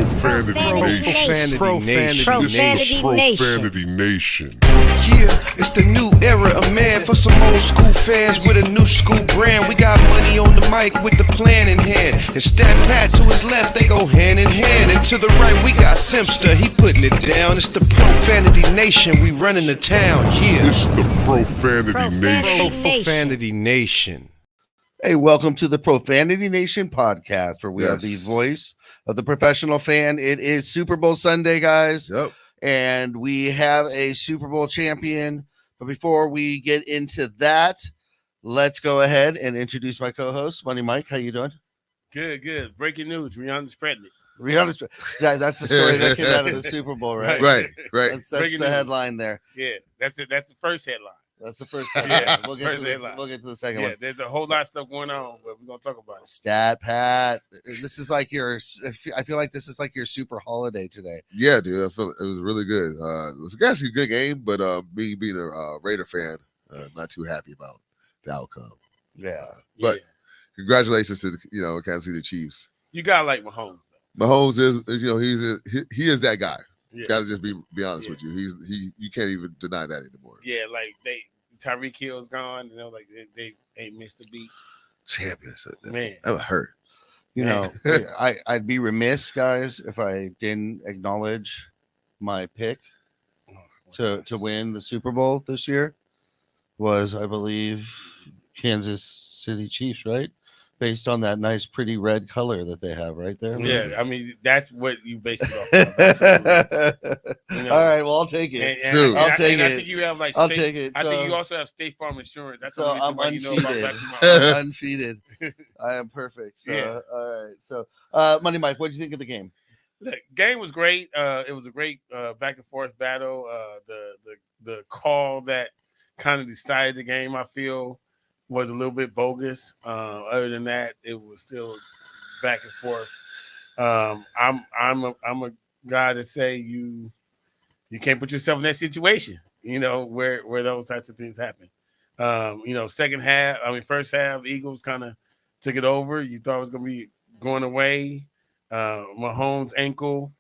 Profanity Nation. Yeah, it's the new era of man for some old school fans with a new school brand. We got money on the mic with the plan in hand. And Stat Pat to his left, they go hand in hand. And to the right, we got Simpster, he putting it down. It's the Profanity Nation, we running the town. Yeah, It's the Profanity Nation. Profanity Nation. Hey, welcome to the Profanity Nation podcast, where we are the voice of the professional fan. It is Super Bowl Sunday, guys. Yep. And we have a Super Bowl champion. But before we get into that, let's go ahead and introduce my co-host, Money Mike. How you doing? Good. Breaking news: Rihanna's pregnant. That's the story that came out of the Super Bowl, right? Right. That's the headline there. Yeah, that's it. That's the first headline. That's the first headline. Yeah, we'll get to the second one. There's a whole lot of stuff going on, but we're gonna talk about it. Stat Pat. This is like I feel like this is like your super holiday today. Yeah, dude. I feel it was really good. It was actually a good game, but me being a Raider fan, not too happy about the outcome. Yeah. But congratulations to the Kansas City Chiefs. You gotta like Mahomes. Mahomes is he is that guy. Yeah. Got to just be honest with you. You can't even deny that anymore. Yeah, like Tyreek Hill's gone. They ain't missed a beat. Champions, Man, that would hurt. I'd be remiss, guys, if I didn't acknowledge my pick to win the Super Bowl this year was, I believe, Kansas City Chiefs, right? Based on that nice, pretty red color that they have right there. Yeah, I mean, that's what you base it off of. All right, well, I'll take it. I'll take it. I think you have I'll take it. I think you also have State Farm Insurance. That's so I'm undefeated. Undefeated. I am perfect. So, all right. So, Money Mike, what did you think of the game? The game was great. It was a great back and forth battle. The call that kind of decided the game, I feel, was a little bit bogus. Other than that, it was still back and forth. I'm a guy to say you can't put yourself in that situation, where those types of things happen. First half, Eagles kind of took it over. You thought it was gonna be going away. Mahomes' ankle.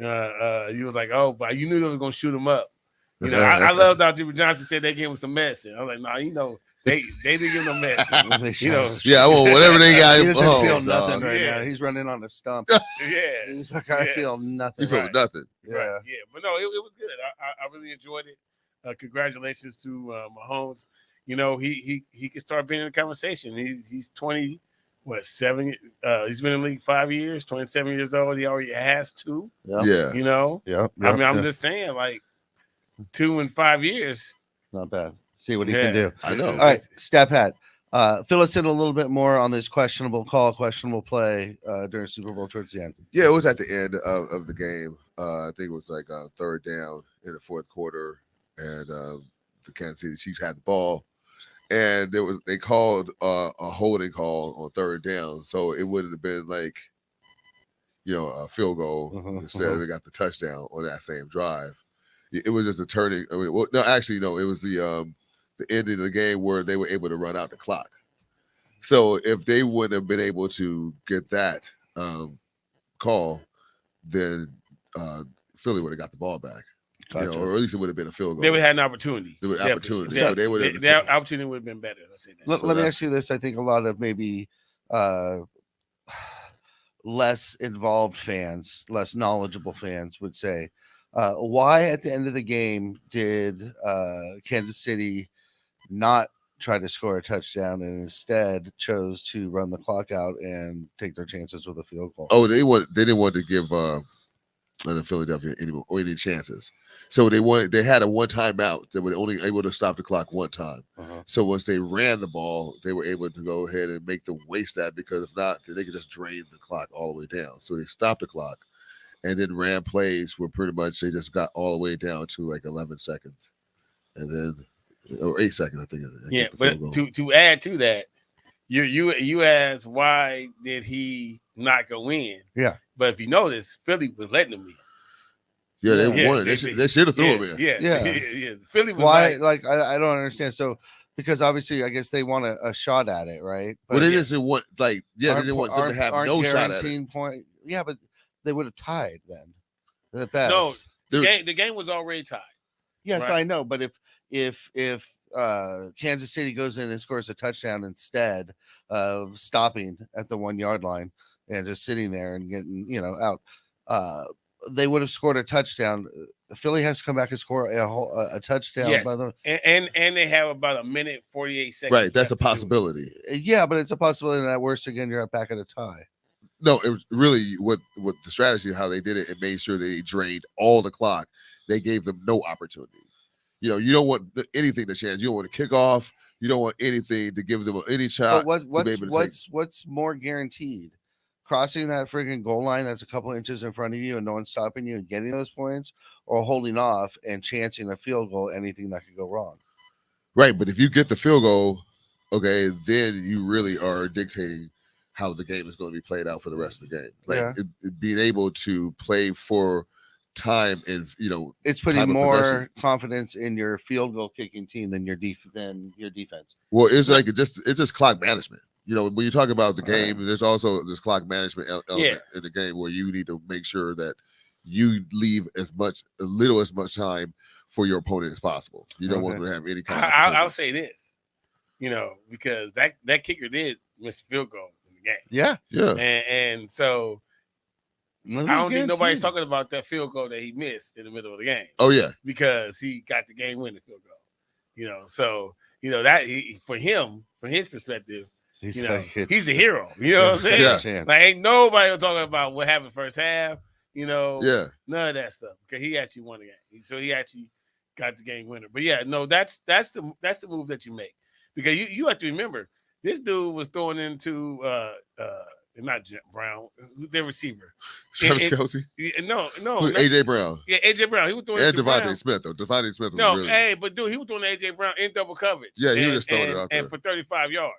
You were like, oh, but you knew they were gonna shoot him up. I loved how Jimmy Johnson said that game was a mess. And I was like, nah, They didn't give no mess. Yeah, well, whatever they got. He doesn't feel nothing right now. He's running on a stump. Yeah. He's like, I feel nothing. You feel nothing. Yeah. Right. Yeah. But no, it was good. I really enjoyed it. Congratulations to Mahomes. He can start being in the conversation. He's 7? He's been in the league 5 years, 27 years old. He already has 2. Yeah. Yeah. I'm just saying, like, 2 in 5 years. Not bad. See what he can do. I know. All right, Stat Pat, fill us in a little bit more on this questionable play during Super Bowl towards the end. Yeah, it was at the end of the game. I think it was like third down in the fourth quarter, and the Kansas City Chiefs had the ball, and they called a holding call on third down, so it would have been like a field goal instead. They got the touchdown on that same drive. It was just a turning. It was the ending of the game where they were able to run out the clock. So if they wouldn't have been able to get that call, then Philly would have got the ball back. Gotcha. Or at least it would have been a field goal. They would have had an opportunity. They would have opportunity. Yeah. So they would have. Their opportunity would have been better. Let's say that. Let me ask you this. I think a lot of maybe less involved fans, less knowledgeable fans would say, why at the end of the game did Kansas City not try to score a touchdown and instead chose to run the clock out and take their chances with a field goal? Oh, they didn't want to give Philadelphia any chances. So they had a one timeout that were only able to stop the clock one time. So once they ran the ball, they were able to go ahead and make them waste that, because if not, then they could just drain the clock all the way down. So they stopped the clock and then ran plays where pretty much they just got all the way down to like 11 seconds. And then or 8 seconds, I think. Yeah, but to add to that, you asked why did he not go in? Yeah, but if you notice, Philly was letting him in. Yeah, they wanted. They should have threw him in. Yeah. Philly was why? Like I don't understand. So because obviously, I guess they want a shot at it, right? But they didn't want they didn't want them to have no shot at it. Point. Yeah, but they would have tied then. The best. No, There- the game was already tied. Yes, right. I know, but if Kansas City goes in and scores a touchdown instead of stopping at the 1 yard line and just sitting there and getting out, they would have scored a touchdown. Philly has to come back and score a touchdown. Yes. By the And they have about a minute 48 seconds. Right, that's a left to do it. possibility. yeah, but it's a possibility that worse again you're back at a tie. No, it was really what the strategy, how they did it. It made sure they drained all the clock. They gave them no opportunity. You don't want anything to chance. You don't want to kick off. You don't want anything to give them any shot. But to what's more guaranteed? Crossing that freaking goal line that's a couple inches in front of you and no one's stopping you and getting those points, or holding off and chancing a field goal, anything that could go wrong. Right, but if you get the field goal, okay, then you really are dictating how the game is going to be played out for the rest of the game. Like being able to play for time and it's putting more confidence in your field goal kicking team than your defense. Well, it's like it's just clock management. When you talk about the game, there's also this clock management element in the game where you need to make sure that you leave as much time for your opponent as possible. You don't want them to have any kind of I'll say this, because that kicker did miss field goal in the game. Yeah. And so I don't think nobody's talking about that field goal that he missed in the middle of the game. Oh yeah, because he got the game winning field goal. So that for him, from his perspective, he's a hero. You know what I'm saying? Yeah. Like ain't nobody talking about what happened first half. None of that stuff because he actually won the game. So he actually got the game winner. But yeah, no, that's the move that you make because you have to remember this dude was throwing into not Brown, their receiver. Travis Kelce? No. AJ Brown. Yeah, AJ Brown. He was throwing and to Devontae Brown. Smith, though. Devontae Smith was but dude, he was throwing AJ Brown in double coverage. Yeah, he was just throwing it out there. And for 35 yards.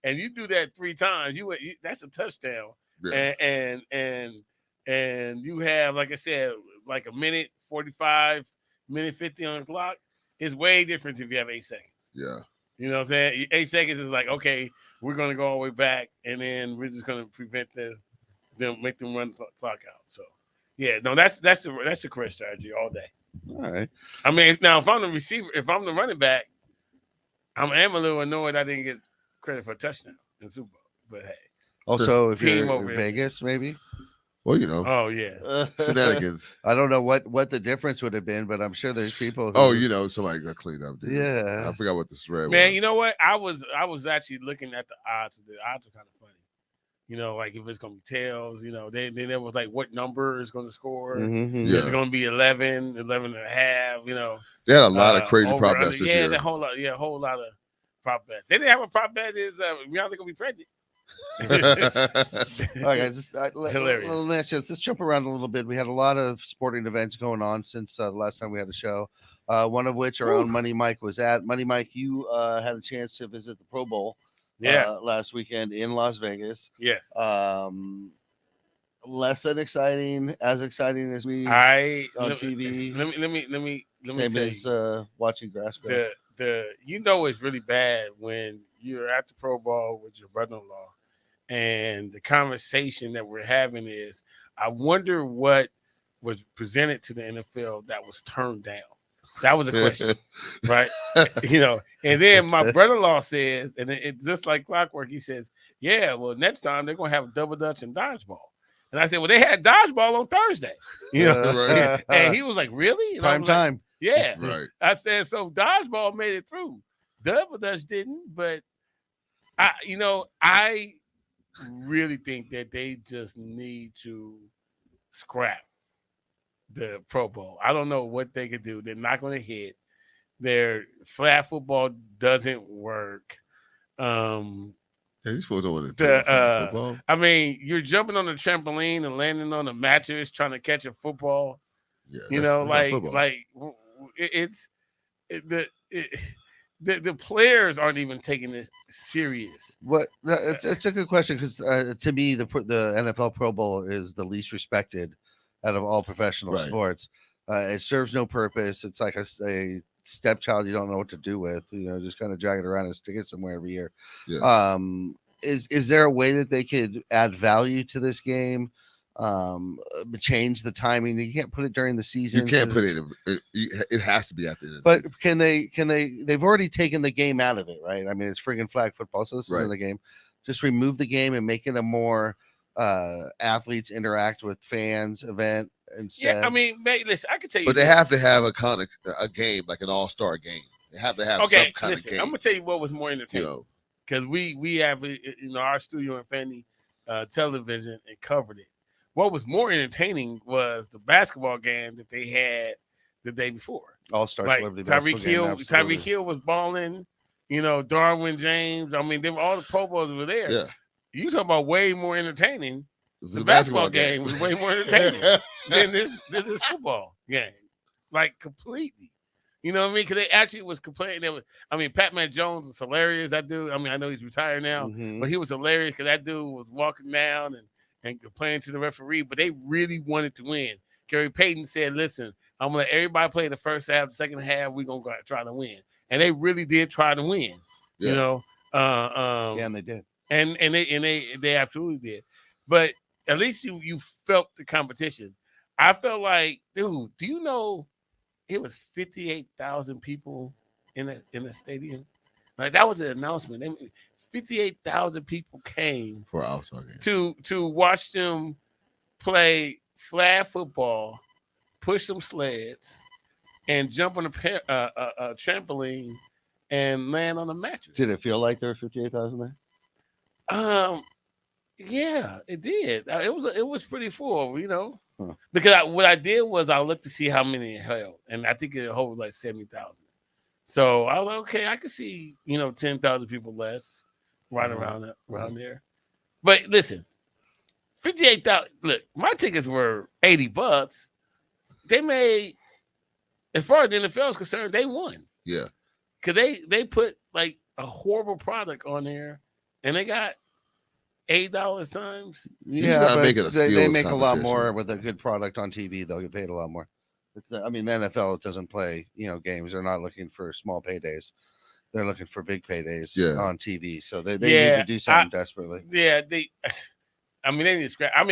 And you do that 3 times, that's a touchdown. Yeah. And you have, like I said, like a minute 45, minute 50 on the clock. It's way different if you have 8 seconds. Yeah. You know what I'm saying? 8 seconds is like, okay, we're going to go all the way back, and then we're just going to prevent them, make them run the clock out. So, yeah, no, that's the correct strategy all day. All right. I mean, now if I'm the receiver, if I'm the running back, I am a little annoyed I didn't get credit for a touchdown in the Super Bowl. But hey, also if team you're over in Vegas, maybe. Well, Oh yeah, shenanigans. I don't know what the difference would have been, but I'm sure there's people. Somebody got cleaned up. Dude. Yeah, I forgot what the spread man. was. You know what? I was actually looking at the odds. The odds are kind of funny. Like if it's gonna be tails. They there was like what number is gonna score. Mm-hmm. Yeah. It's gonna be 11 and a half. They had a lot of crazy prop bets this year. A whole lot of prop bets. They didn't have a prop bet. Is Rihanna gonna be pregnant? All right, guys. Hilarious. Let's jump around a little bit. We had a lot of sporting events going on since the last time we had a show. One of which our own Money Mike was at. Money Mike, you had a chance to visit the Pro Bowl last weekend in Las Vegas. Yes. Less than exciting, as exciting as we on TV. Let me Same tell as you. watching grass grow. It's really bad when you're at the Pro Bowl with your brother-in-law, and the conversation that we're having is, I wonder what was presented to the NFL that was turned down. That was a question, right? And then my brother-in-law says, and it's just like clockwork. He says, "Yeah, well, next time they're gonna have double dutch and dodgeball." And I said, "Well, they had dodgeball on Thursday." Right. And he was like, "Really?" And Prime time. Yeah. Right. I said, so dodgeball made it through. Double Dutch didn't, but I really think that they just need to scrap the Pro Bowl. I don't know what they could do. They're not going to hit. Their flag football doesn't work. These fools don't want to football. I mean, you're jumping on the trampoline and landing on a mattress trying to catch a football. Yeah, the players aren't even taking this serious. It's a good question because to me the NFL Pro Bowl is the least respected out of all professional sports. It serves no purpose. It's like a stepchild you don't know what to do with. Just kind of drag it around and stick it somewhere every year. Yeah. Is there a way that they could add value to this game? change the timing. You can't put it during the season. You can't 'cause put it. It has to be at the end of the But season. can they? They've already taken the game out of it, right? I mean, it's friggin' flag football, so this Right. isn't a game. Just remove the game and make it a more athletes interact with fans event instead. Yeah, I mean, listen, I can tell you. But they this. have to have a game like an all-star game. They have to have some kind listen, of game. I'm gonna tell you what was more entertaining. You know, Because we have our studio in Fanny television and covered it. What was more entertaining was the basketball game that they had the day before. All-star Like celebrity Tyreek basketball Hill, game, absolutely. Tyreek Hill was balling. Darwin James. I mean, all the Pro Bowls were there. yeah. You talk about way more entertaining. The basketball game was way more entertaining than this football game, like completely. You know what I mean? Because they actually was complaining. Pat Jones was hilarious. That dude. I know he's retired now, Mhm. but he was hilarious because that dude was walking down and complaining to the referee. But they really wanted to win. Gary Payton said, "Listen, I'm gonna let everybody play the first half. The second half, we're gonna go try to win." And they really did try to win. Yeah. You know. Yeah, and they did. And they absolutely did. But at least you felt the competition. I felt like, dude, do you know it was 58,000 people in the stadium? Like that was an announcement. 58,000 people came For an all-star game. to watch them play flag football, push some sleds, and jump on a trampoline and land on a mattress. Did it feel like there were 58,000 there? Yeah, it did. It was pretty full, Huh. because what I did was I looked to see how many it held, and I think it held like 70,000. So I was like, okay, I could see 10,000 people less right around there. But listen, 58,000. Look, my tickets were $80. They made, as far as the NFL is concerned, they won. Yeah. Because they put like a horrible product on there, and they got $8 times. Yeah, gotta but make it a they skills make a lot competition. more with a good product on TV. They'll get paid a lot more. The NFL doesn't play, games. They're not looking for small paydays. They're looking for big paydays on TV. So they need to do something desperately. Yeah, they need to scrap. I'm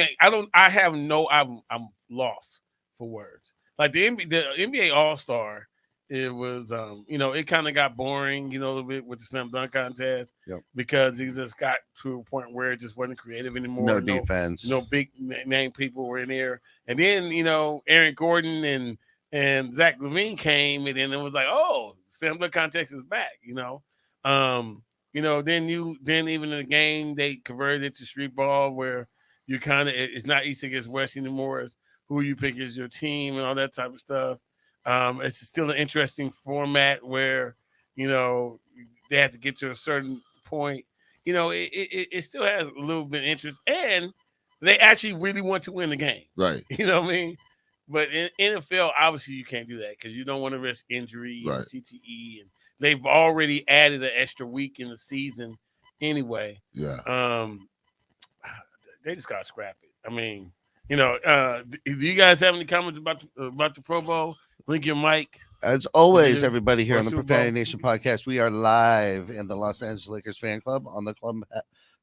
lost for words. Like the NBA All-Star, it was it kind of got boring, a little bit with the slam dunk contest. Yep. Because he just got to a point where it just wasn't creative anymore. No defense. No big name people were in there. And then, Aaron Gordon and Zach LaVine came, and then it was like, oh, slam dunk contest is back, then even in the game they converted it to street ball, where you it's not East against West anymore. It's who you pick as your team and all that type of stuff. It's still an interesting format where, they have to get to a certain point. It still has a little bit of interest, and they actually really want to win the game. Right. You know what I mean? But in NFL, obviously you can't do that because you don't want to risk injury and CTE, and they've already added an extra week in the season anyway. Yeah. They just gotta scrap it. Do you guys have any comments about the Pro Bowl? Link your mic. As always, everybody here Or on the Super Profanity Bowl. Nation podcast, we are live in the Los Angeles Lakers fan club on the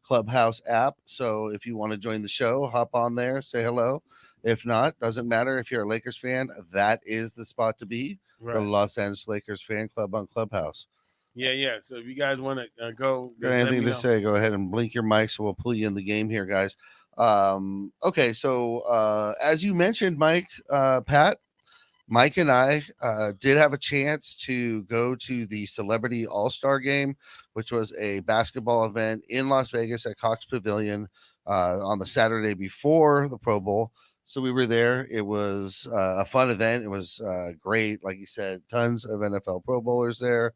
Clubhouse app. So if you want to join the show, hop on there, say hello. If not, doesn't matter. If you're a Lakers fan, that is the spot to be. The Los Angeles Lakers fan club on Clubhouse. Yeah. So if you guys want to go, Got anything to say, go ahead and blink your mic so we'll pull you in the game here, guys. Okay, so as you mentioned, Mike, Pat, Mike and I did have a chance to go to the Celebrity All-Star Game, which was a basketball event in Las Vegas at Cox Pavilion on the Saturday before the Pro Bowl. So we were there. It was a fun event. It was great. Like you said, tons of NFL Pro Bowlers there,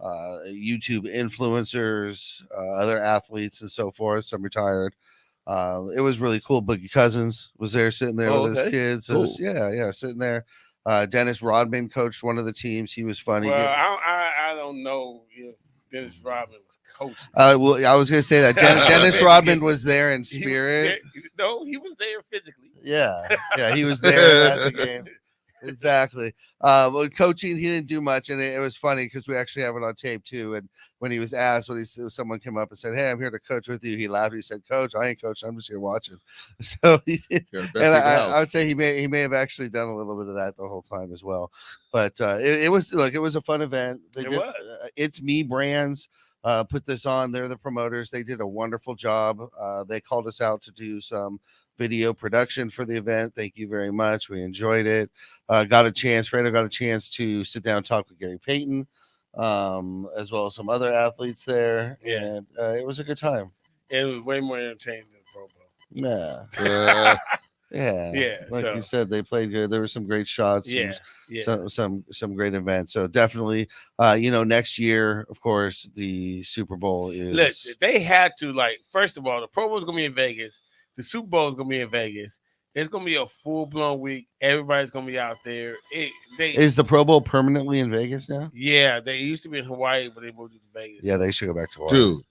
YouTube influencers, other athletes and so forth, some retired. It was really cool. Boogie Cousins was there sitting there with his kids. It was, sitting there. Dennis Rodman coached one of the teams. He was funny. Well, I don't know if Dennis Rodman was coaching. Well, I was going to say that Dennis Rodman was there in spirit. He was there physically. Yeah, he was there at the game. Exactly. Well, coaching, he didn't do much, and it was funny because we actually have it on tape too. And when he was asked, someone came up and said, "Hey, I'm here to coach with you," he laughed. He said, "Coach, I ain't coaching. I'm just here watching." So he did. Yeah, the best And seat in the I would house. say he may have actually done a little bit of that the whole time as well. But it was a fun event. It was. It's Me Brands put this on. They're the promoters. They did a wonderful job. They called us out to do some video production for the event. Thank you very much. We enjoyed it. Fredo got a chance to sit down and talk with Gary Payton, as well as some other athletes there. Yeah. And it was a good time. It was way more entertaining than Pro Bowl. Yeah. Yeah. Yeah. Like so- you said, they played good. There were some great shots. Yeah. Some great events. So definitely, next year, of course, the Super Bowl is. Look, they had to, first of all, the Pro Bowl is gonna be in Vegas. The Super Bowl is gonna be in Vegas. It's gonna be a full blown week. Everybody's gonna be out there. Is the Pro Bowl permanently in Vegas now? Yeah, they used to be in Hawaii, but they moved to Vegas. Yeah, they should go back to Hawaii. Dude,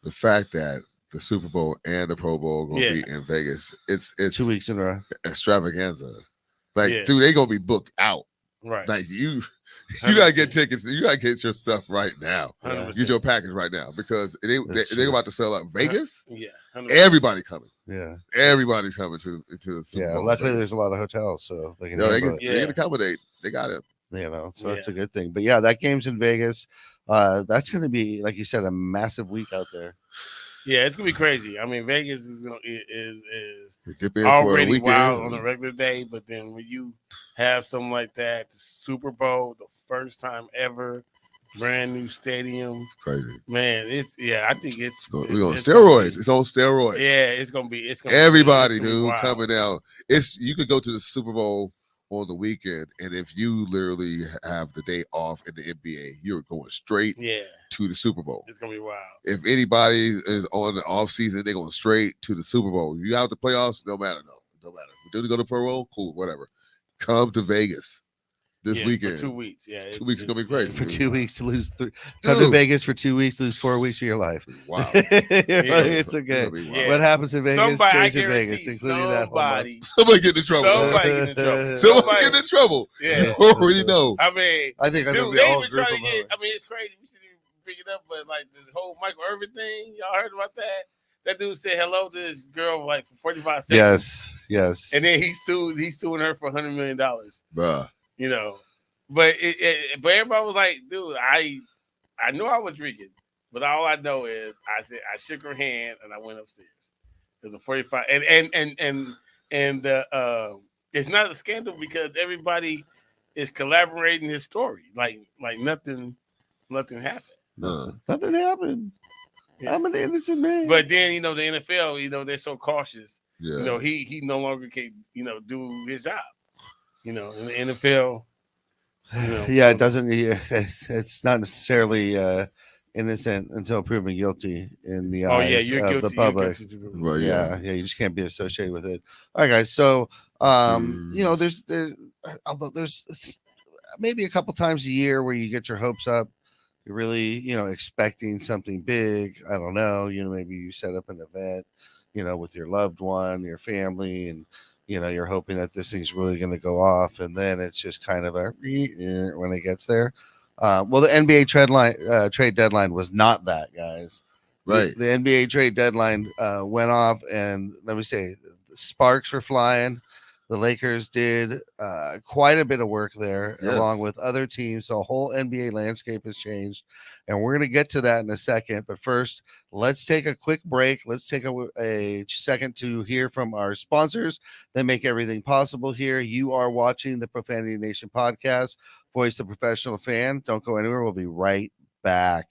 the fact that the Super Bowl and the Pro Bowl are gonna Yeah. be in Vegas, it's 2 weeks in a row. extravaganza. Like, Yeah. dude, they gonna be booked out. right. Like you gotta get 100%. tickets. You gotta get your stuff right now. 100%. Get your package right now because they're true. about to sell out Vegas. Yeah, 100%. Everybody coming. Yeah. Everybody's coming to the Super Yeah. Bowl. Luckily, Vegas. there's a lot of hotels, so they can. No, they handle can, it, they can accommodate. They got it. so that's a Yeah. good thing. But yeah, that game's in Vegas. That's going to be, like you said, a massive week out there. Yeah, it's gonna be crazy. I mean, Vegas is You dip in for a already weekend. wild on a regular day, but then when you have something like that, the Super Bowl, the first time ever, brand new stadiums, Crazy. man, I think it's We're on it's gonna steroids. be- It's on steroids. Yeah, it's gonna be. Everybody, it's gonna be dude, wild. coming out. You could go to the Super Bowl on the weekend, and if you literally have the day off in the NBA, you're going straight Yeah, to the Super Bowl. it's gonna be wild. If anybody is on the off season, they're going straight to the Super Bowl. You out the playoffs, no matter. Do you go to Pro Bowl? Cool, whatever. Come to Vegas this Yeah, weekend. for 2 weeks. Yeah, 2 weeks is gonna be crazy. For 2 weeks to lose come to Dude. Vegas for 2 weeks, lose 4 weeks of your life. Wow. It's okay. It'll be wild. Yeah. What happens in Vegas Somebody, I stays in guarantee Vegas, including that. somebody, Somebody get in trouble. somebody get in trouble. Somebody get in trouble. Yeah, You already know. I mean, I think I'm dude, gonna be they all even group trying of to get. I mean, it's crazy. We shouldn't even pick it up, but like the whole Michael Irvin thing, y'all heard about that? That dude said hello to this girl like for 45 seconds. Yes. And then he's suing her for $100 million. Bruh. You know, but but everybody was like, dude, I knew I was drinking, but all I know is I shook her hand and I went upstairs. There's a 45, and it's not a scandal because everybody is collaborating his story. Like nothing happened. Nothing happened. Yeah. I'm an innocent man. But then the NFL, they're so cautious. Yeah. He no longer can do his job. In the NFL. Yeah, it doesn't. It's not necessarily innocent until proven guilty in the Oh eyes yeah, you're of guilty. the public. You're guilty. Right, Yeah, you just can't be associated with it. All right, guys. So, there's although there's maybe a couple times a year where you get your hopes up. You're really, expecting something big. I don't know. Maybe you set up an event, with your loved one, your family, and you're hoping that this thing's really going to go off, and then it's just kind of when it gets there. Well, the NBA trade deadline was not that, guys. Right. The NBA trade deadline went off, and let me say, the sparks were flying. The Lakers did quite a bit of work there, Yes. along with other teams. So the whole NBA landscape has changed, and we're going to get to that in a second. But first, let's take a quick break. Let's take a second to hear from our sponsors that make everything possible here. You are watching the Profanity Nation podcast, Voice of Professional Fan. Don't go anywhere. We'll be right back.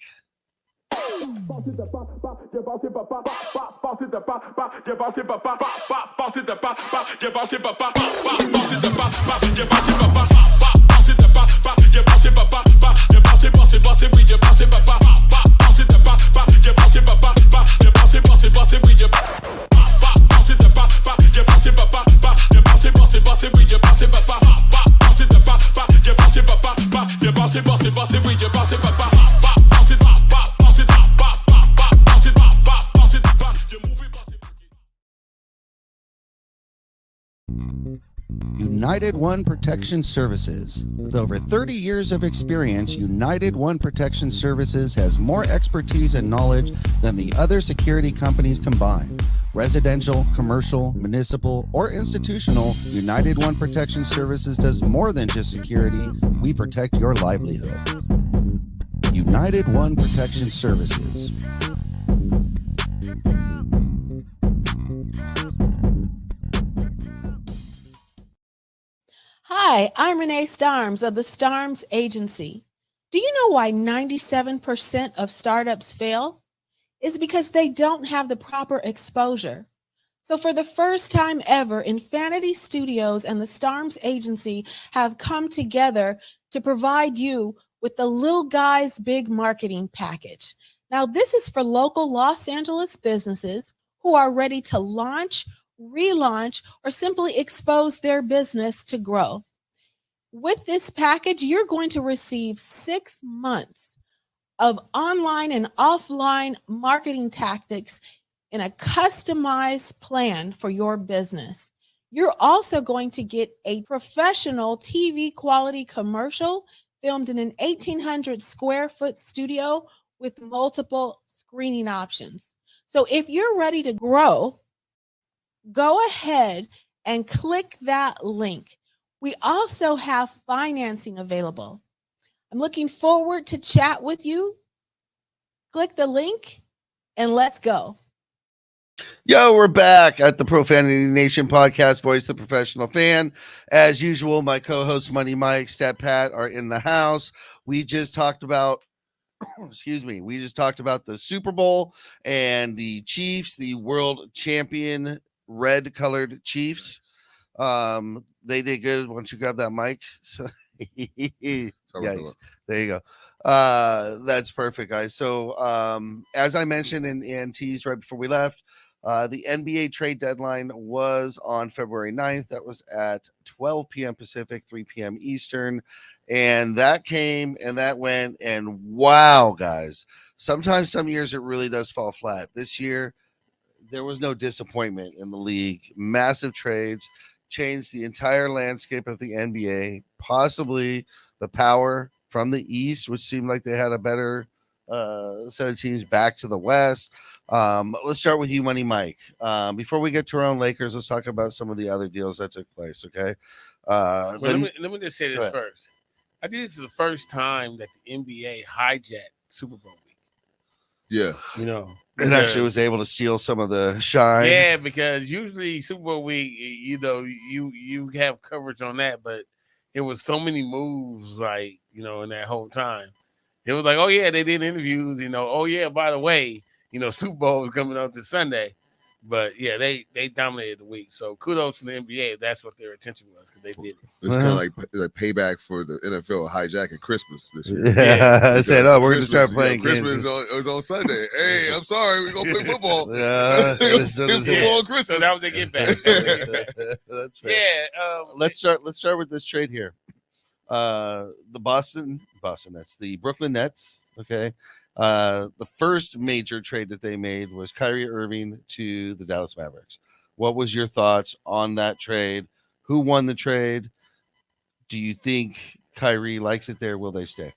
United One Protection Services. With over 30 years of experience, United One Protection Services has more expertise and knowledge than the other security companies combined. Residential, commercial, municipal, or institutional, United One Protection Services does more than just security. We protect your livelihood. United One Protection Services. Hi, I'm Renee Starms of the Starms Agency. Do you know why 97% of startups fail? It's because they don't have the proper exposure. So for the first time ever, Infinity Studios and the Starms Agency have come together to provide you with the Little Guys Big Marketing Package. Now, this is for local Los Angeles businesses who are ready to launch, relaunch, or simply expose their business to grow. With this package, you're going to receive 6 months of online and offline marketing tactics in a customized plan for your business. You're also going to get a professional TV quality commercial filmed in an 1,800 square foot studio with multiple screening options. So if you're ready to grow, go ahead and click that link. We also have financing available. I'm looking forward to chat with you. Click the link and let's go. Yo, we're back at the Profanity Nation podcast, Voice the Professional Fan. As usual, my co-hosts Money Mike, Stat Pat are in the house. We just talked about we just talked about the Super Bowl and the Chiefs, the world champion red colored Chiefs. They did good. Why don't you grab that mic? So yikes. There you go. That's perfect, guys. So as I mentioned and teased right before we left, the NBA trade deadline was on February 9th. That was at 12 p.m. Pacific, 3 p.m. Eastern. And that came and that went. And wow, guys, sometimes some years it really does fall flat. This year, there was no disappointment in the league. Massive trades changed the entire landscape of the NBA, possibly the power from the East, which seemed like they had a better set of teams back to the West. Let's start with you, Money Mike. Before we get to our own Lakers, let's talk about some of the other deals that took place, okay? Let me just say this first. I think this is the first time that the NBA hijacked Super Bowl week. Yeah. You know, it actually was able to steal some of the shine. Yeah, because usually Super Bowl week, you know, you have coverage on that, but it was so many moves, like, you know, in that whole time. It was like, oh yeah, they did interviews, you know. Oh yeah, by the way, you know, Super Bowl is coming up this Sunday. But yeah, they dominated the week. So kudos to the NBA if that's what their attention was, because they did it. It's kind of like payback for the NFL hijacking Christmas this year. Yeah, I said, oh, we're going to start playing Christmas was on Sunday. Hey, I'm sorry, we're going to play football. Yeah, football on Christmas. So that was a get back. That's fair. Yeah. Let's start with this trade here. The Boston, that's the Brooklyn Nets. Okay. The first major trade that they made was Kyrie Irving to the Dallas Mavericks. What was your thoughts on that trade? Who won the trade? Do you think Kyrie likes it there? Will he stay?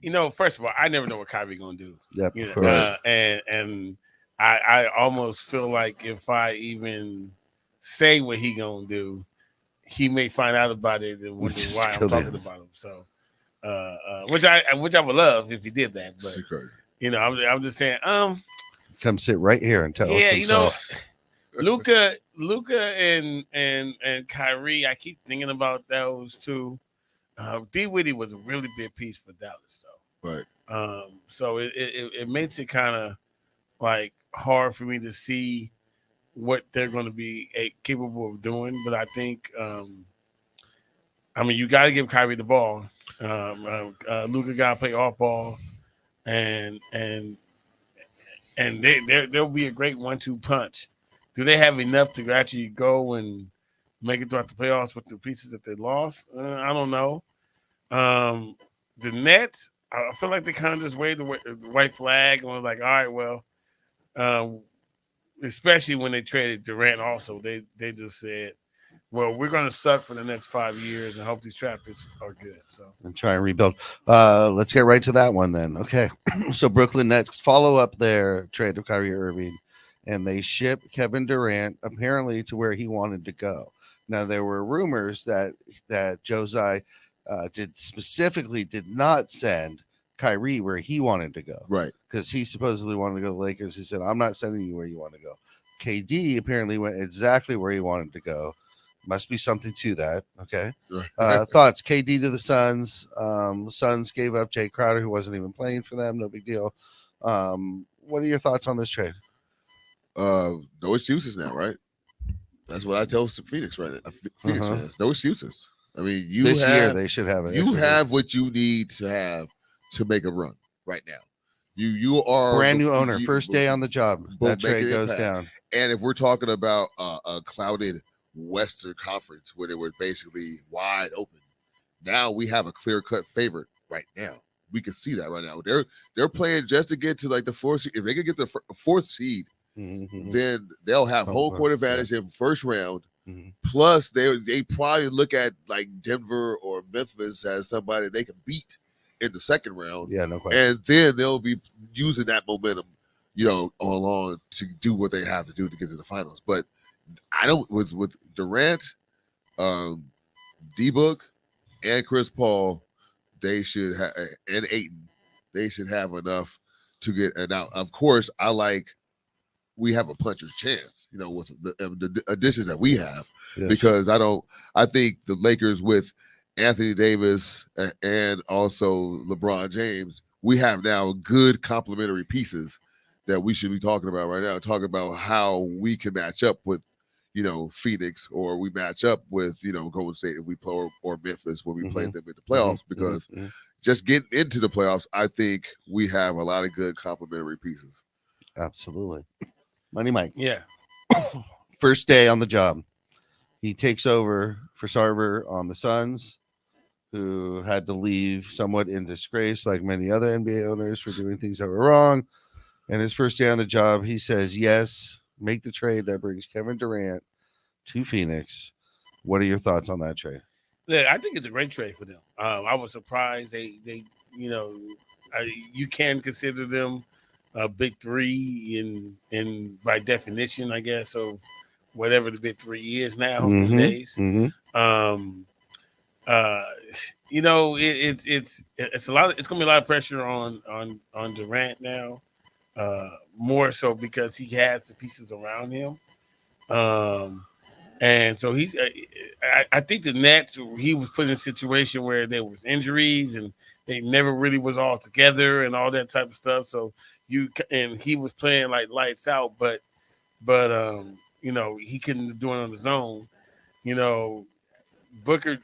You know, first of all, I never know what Kyrie gonna do. Yep. You know, and I almost feel like if I even say what he gonna do, he may find out about it and wonder why I'm talking about him. So, which I would love if he did that, but you know, I'm just saying, come sit right here and tell us. Yeah, you know, Luka and Kyrie, I keep thinking about those two. D-Witty was a really big piece for Dallas, though. Right. So it makes it kind of like hard for me to see what they're going to be capable of doing. But I think, I mean, you got to give Kyrie the ball. Luka got to play off ball, and there'll be a great 1-2 punch. Do they have enough to actually go and make it throughout the playoffs with the pieces that they lost? I don't know. The Nets, I feel like they kind of just waved the white flag and was like, all right, well, especially when they traded Durant also, they just said, well, we're going to suck for the next 5 years and hope these Trappers are good. So and try and rebuild. Let's get right to that one then. Okay. So Brooklyn Nets follow up their trade of Kyrie Irving, and they ship Kevin Durant apparently to where he wanted to go. Now there were rumors that Josai did not send Kyrie where he wanted to go, Right. because he supposedly wanted to go to the Lakers. He said, "I'm not sending you where you want to go." KD apparently went exactly where he wanted to go. Must be something to that. Okay. Thoughts? KD to the Suns. Suns gave up Jay Crowder, who wasn't even playing for them. No big deal. What are your thoughts on this trade? No excuses now, right? That's what I tell Phoenix right now. Phoenix fans, no excuses. I mean, This year they should have it. You have what you need to have to make a run right now. You are brand new owner, first day on the job. That trade goes down. And if we're talking about a clouded Western Conference where they were basically wide open, now we have a clear-cut favorite right now. We can see that right now. They're playing just to get to like the fourth seed. If they can get the fourth seed, then they'll have home court advantage in first round. Plus, they probably look at like Denver or Memphis as somebody they can beat in the second round. Yeah, no question. And then they'll be using that momentum, along to do what they have to do to get to the finals. But I don't with Durant, D-Book, and Chris Paul, they should have, and Ayton, they should have enough to get. And now, of course, we have a puncher's chance, with the additions that we have, because I think the Lakers with Anthony Davis and also LeBron James, we have now good complementary pieces that we should be talking about right now, talking about how we can match up with, Phoenix, or we match up with, Golden State if we play, or Memphis when we play them in the playoffs, because just getting into the playoffs, I think we have a lot of good complementary pieces. Absolutely. Money Mike. yeah, First day on the job. He takes over for Sarver on the Suns, who had to leave somewhat in disgrace, like many other NBA owners, for doing things that were wrong. And his first day on the job, he says, yes, make the trade that brings Kevin Durant to Phoenix. What are your thoughts on that trade? Yeah, I think it's a great trade for them. I was surprised they you can consider them a big three in by definition, I guess, of whatever the big three is now nowadays. It's a lot. It's gonna be a lot of pressure on Durant now, more so because he has the pieces around him. And so I think the Nets, he was put in a situation where there was injuries and they never really was all together and all that type of stuff. So he was playing like lights out, but he couldn't do it on his own. Booker,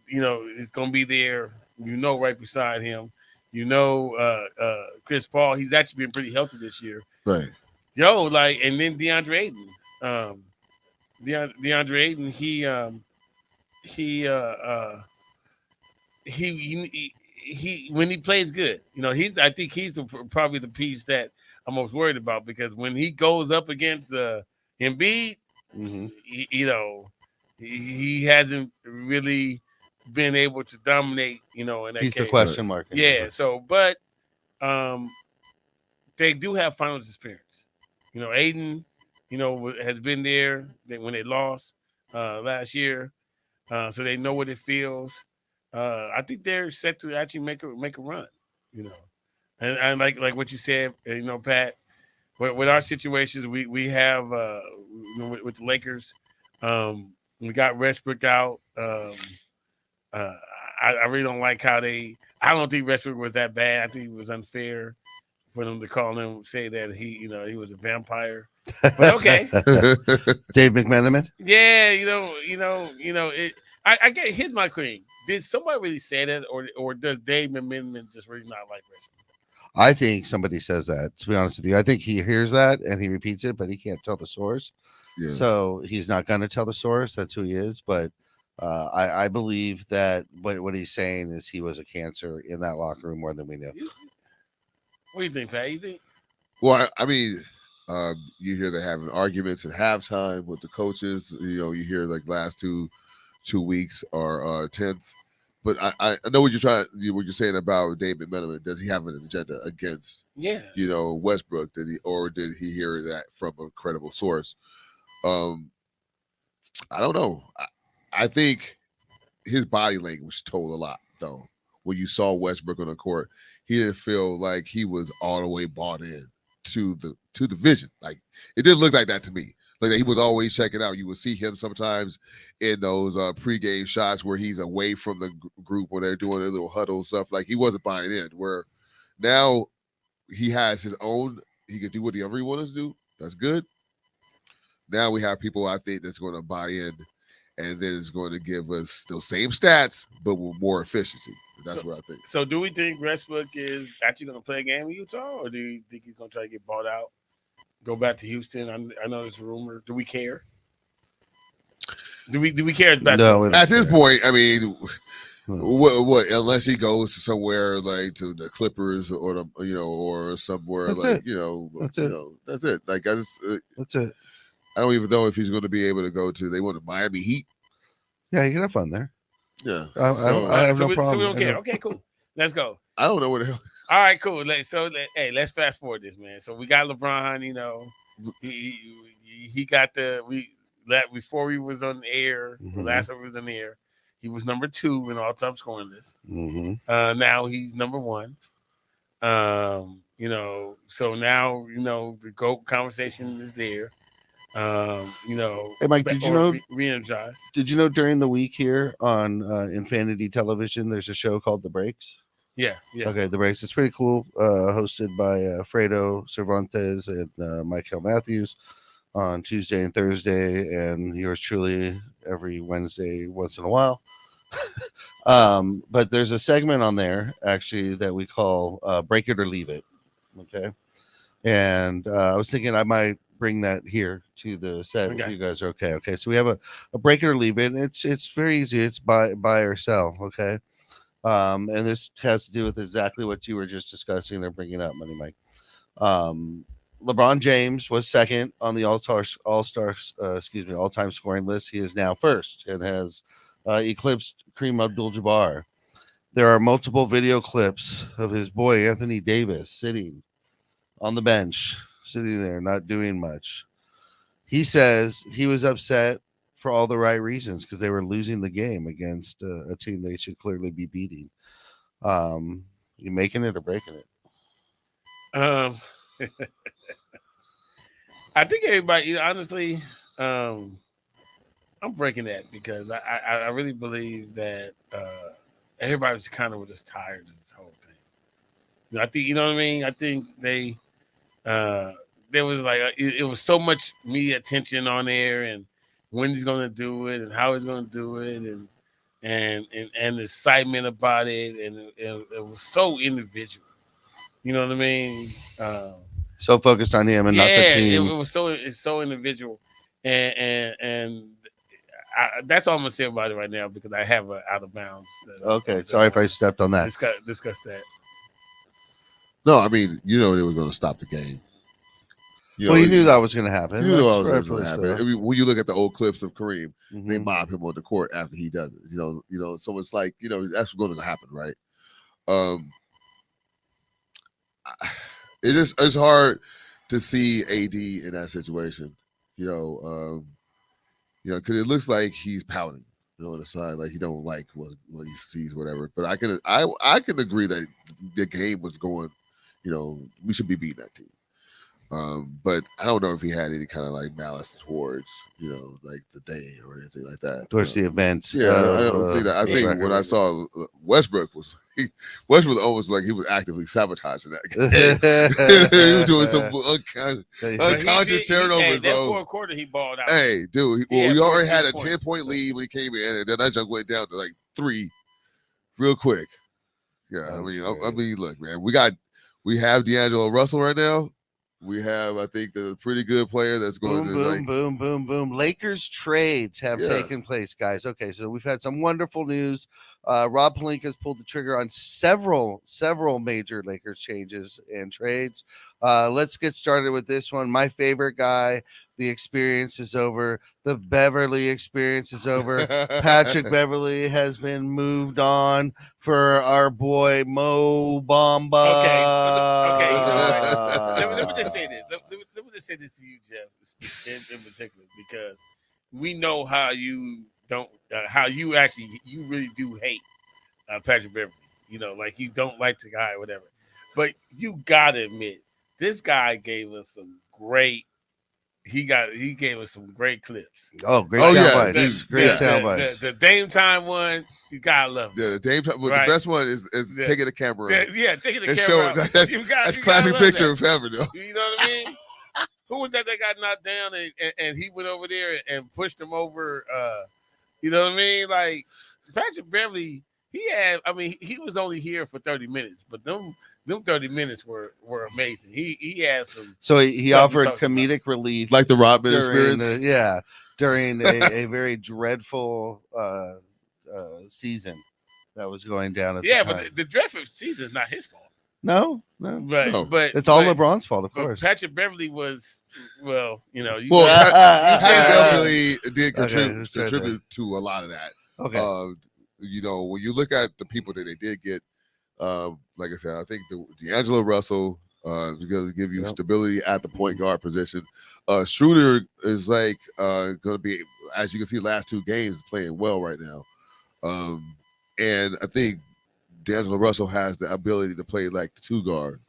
is going to be there, right beside him. Chris Paul, he's actually been pretty healthy this year. Right. And then DeAndre Ayton. DeAndre Ayton, he when he plays good, I think he's probably the piece that I'm most worried about, because when he goes up against Embiid, he hasn't really been able to dominate, in that He's case. the question mark. Yeah. So, but they do have finals experience. Aiden, has been there when they lost last year, so they know what it feels. I think they're set to actually make a run. And like what you said, Pat. With our situations, we have with the Lakers, we got Westbrook out. I really don't like how I don't think Westbrook was that bad. I think it was unfair for them to call him, say that he was a vampire. But okay. Dave McMenamin. Yeah, I get. Here's my queen. Did somebody really say that, or does Dave McMenamin just really not like Westbrook? I think somebody says that, to be honest with you. I think he hears that and he repeats it, but he can't tell the source. Yeah. So he's not going to tell the source. That's who he is. But I believe that what he's saying is he was a cancer in that locker room more than we knew. What do you think, Pat? You think? Well, I mean, You hear they're having arguments at halftime with the coaches. You hear like last two weeks are tense. But I know what what you're saying about David Meneman. Does he have an agenda against Yeah. Westbrook? Did he hear that from a credible source? I don't know. I think his body language told a lot, though. When you saw Westbrook on the court, he didn't feel like he was all the way bought in to the vision. Like, it didn't look like that to me. Like, he was always checking out. You would see him sometimes in those pregame shots where he's away from the group when they're doing their little huddle stuff. Like, he wasn't buying in. Where now he has his own. He can do whatever he wants to do. That's good. Now we have people, I think, that's going to buy in, and then it's going to give us those same stats, but with more efficiency. That's what I think. So do we think Westbrook is actually going to play a game in Utah, or do you think he's going to try to get bought out, go back to Houston? I know there's a rumor. Do we care? Do we care as basketball? No, at this point, I mean, what? Unless he goes to somewhere like to the Clippers or or somewhere that's like it. that's it. That's it. Like that's it. I don't even know if he's going to be able to go to. They want the Miami Heat. Yeah, you can have fun there. Yeah, I have no problem. So we don't care. Okay, cool. Let's go. I don't know what the hell. All right, cool. Let's fast forward this, man. So we got LeBron. He got before we was on the air. Mm-hmm. Last time we was on the air, he was number 2 in all-time scoring list. Mm-hmm. Now he's number 1. So now the GOAT conversation is there. Hey Mike, did you know? Re-energized. Did you know during the week here on Infinity Television, there's a show called The Breaks? Yeah. Okay, The Breaks. It's pretty cool. Hosted by Fredo Cervantes and Michael Matthews on Tuesday and Thursday, and yours truly every Wednesday once in a while. But there's a segment on there actually that we call Break It or Leave It. Okay. And I was thinking I might bring that here to the set if you guys are okay. Okay. So we have a Break It or Leave It. It's very easy. It's buy or sell. Okay. And this has to do with exactly what you were just discussing or bringing up, Money Mike. LeBron James was second on the all-time scoring list. He is now first and has eclipsed Kareem Abdul-Jabbar. There are multiple video clips of his boy Anthony Davis sitting on the bench, sitting there, not doing much. He says he was upset for all the right reasons because they were losing the game against a team they should clearly be beating. You making it or breaking it? I think everybody, honestly, I'm breaking that because I really believe that everybody was kind of just tired of this whole thing. I think, you know what I mean? I think there was like it was so much media attention on there, and when he's going to do it, and how he's going to do it, and excitement about it, and it was so individual. You know what I mean? So focused on him and not the team. It's so individual, and that's all I'm gonna say about it right now because I have an out of bounds. Okay, sorry if I stepped on that. Discuss that. No, I mean, they were going to stop the game. You knew that was going to happen. You knew that was going to happen. So. I mean, when you look at the old clips of Kareem, Mm-hmm. they mob him on the court after he does it. So it's like, that's going to happen, right? It's hard to see AD in that situation, because it looks like he's pouting, on the side, like he don't like what he sees, whatever. But I can agree that the game was going, we should be beating that team. But I don't know if he had any kind of like malice towards, like the day or anything like that. Towards the event. Yeah, I don't think that. I think when I saw Westbrook Westbrook almost like he was actively sabotaging that game. He was doing some unconscious turnovers, that bro. fourth quarter, he balled out. Hey, dude, He we already had a 14 10-point lead when he came in, and then that jump went down to like 3 real quick. Yeah, I mean, look, man, we have D'Angelo Russell right now. We have, I think, a pretty good player that's going Boom, to boom, like, boom, boom, boom. Lakers trades have Yeah. taken place, guys. Okay, so we've had some wonderful news. Rob Pelinka's pulled the trigger on several major Lakers changes and trades. Let's get started with this one. My favorite guy. The experience is over. The Beverly experience is over. Patrick Beverly has been moved on for our boy Mo Bamba. Okay, you know what? Let me just say this. Let me just say this to you, Jeff, in particular, because we know how you don't, how you really do hate Patrick Beverly. You know, like you don't like the guy or whatever. But you gotta admit, this guy gave us some great. He gave us some great clips. Oh, great Oh, sound yeah, bites. dude, Great yeah. sound bites. The Dame Time one, you gotta love it. Yeah, the Dame, but Right. the best one is Yeah. taking the camera. Taking the And camera showing out. that's You gotta classic love picture that. of ever though. You know what I mean? Who was that got knocked down and he went over there and pushed him over? You know what I mean? Like Patrick Beverly, he was only here for 30 minutes, but them 30 minutes were amazing. He had some. So he stuff to offered talk about. comedic relief, Like the Rodman during experience. during a very dreadful season that was going down at the time. But the dreadful season is not his fault. No, But No. but it's all but, LeBron's fault, of but course. Patrick Beverly was Well, you Patrick said it. Beverly did let's try contribute to a lot of that. Okay. You know, when you look at the people that they did get, like I said, I think D'Angelo Russell is going to give you stability at the point guard position. Schroeder is like going to be, as you can see, last two games playing well right now. And I think D'Angelo Russell has the ability to play like the two guard.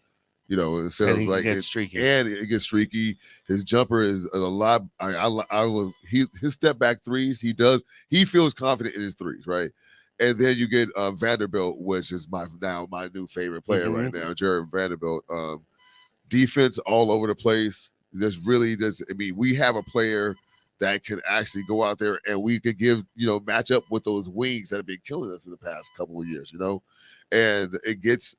You know, instead And of he like gets streaky. and it gets streaky. His jumper is a lot. His step back threes. He feels confident in his threes, right? And then you get Vanderbilt, which is my new favorite player right now, Jared Vanderbilt. Defense all over the place. We have a player that can actually go out there and we could match up with those wings that have been killing us in the past couple of years, and it gets,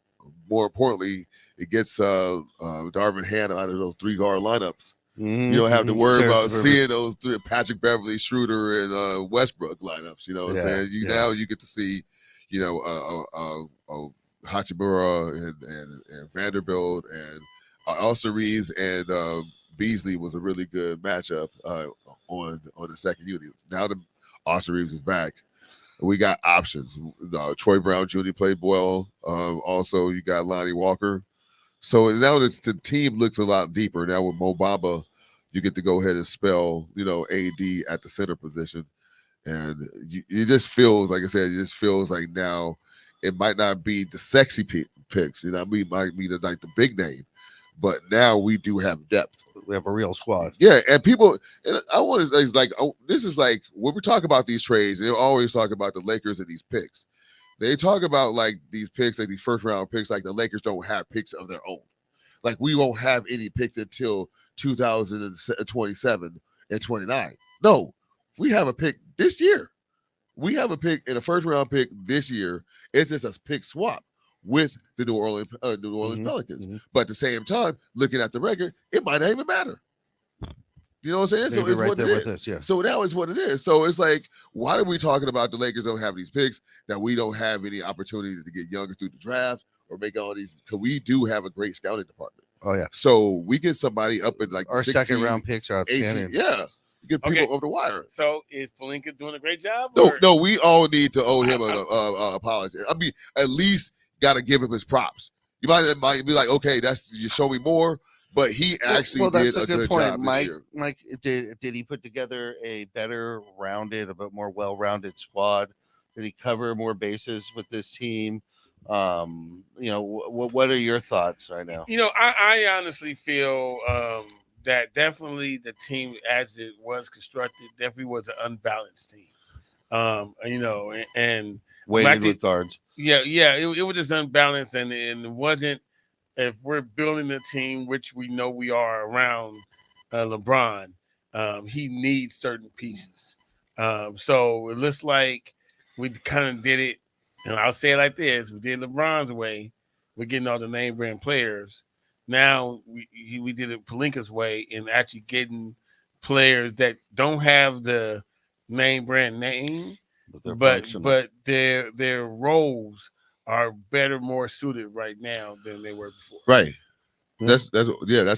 more importantly, Darvin Ham out of those 3-guard lineups. You don't have to worry about seeing those three, Patrick Beverly, Schroeder, and Westbrook lineups. You know what I'm saying? Now you get to see, Hachimura and Vanderbilt and Austin Reeves and Beasley was a really good matchup on the second unit. Now that Austin Reeves is back, we got options. Troy Brown Jr. played well. Also, you got Lonnie Walker. So now the team looks a lot deeper. Now with Mo Bamba, you get to go ahead and spell, AD at the center position. And it just feels, like I said, like now it might not be the sexy picks. It might be the big name. But now we do have depth. We have a real squad. Yeah, and I want to, this is like, when we talk about these trades, they always talk about the Lakers and these picks. They talk about like these picks, like these first round picks, like the Lakers don't have picks of their own. Like we won't have any picks until 2027 and 29. No, we have a pick this year. We have a pick in a first round pick this year. It's just a pick swap with the New Orleans Pelicans. But at the same time, looking at the record, it might not even matter. You know what I'm saying? So it's right what there it with is. us, yeah. So now it's what it is. So it's like, why are we talking about the Lakers don't have these picks, that we don't have any opportunity to get younger through the draft or make all these? Because we do have a great scouting department. Oh yeah. So we get somebody up in like Our 16, second round picks are outstanding. 18. Yeah. You get people over the wire. So is Pelinka doing a great job? No, we all need to owe him an apology. I mean, at least got to give him his props. You might be like, okay, you show me more, but he actually did a good job this year. Mike, did he put together a better rounded, a bit more well-rounded squad? Did he cover more bases with this team? What are your thoughts right now? I honestly feel that definitely the team as it was constructed definitely was an unbalanced team. And weighted with guards. Yeah, it was just unbalanced, and it wasn't. If we're building a team, which we know we are around LeBron, he needs certain pieces. So it looks like we kind of did it, and I'll say it like this: we did LeBron's way. We're getting all the name brand players. Now we did it Pelinka's way in actually getting players that don't have the name brand name, but their roles are better, more suited right now than they were before. Right. That's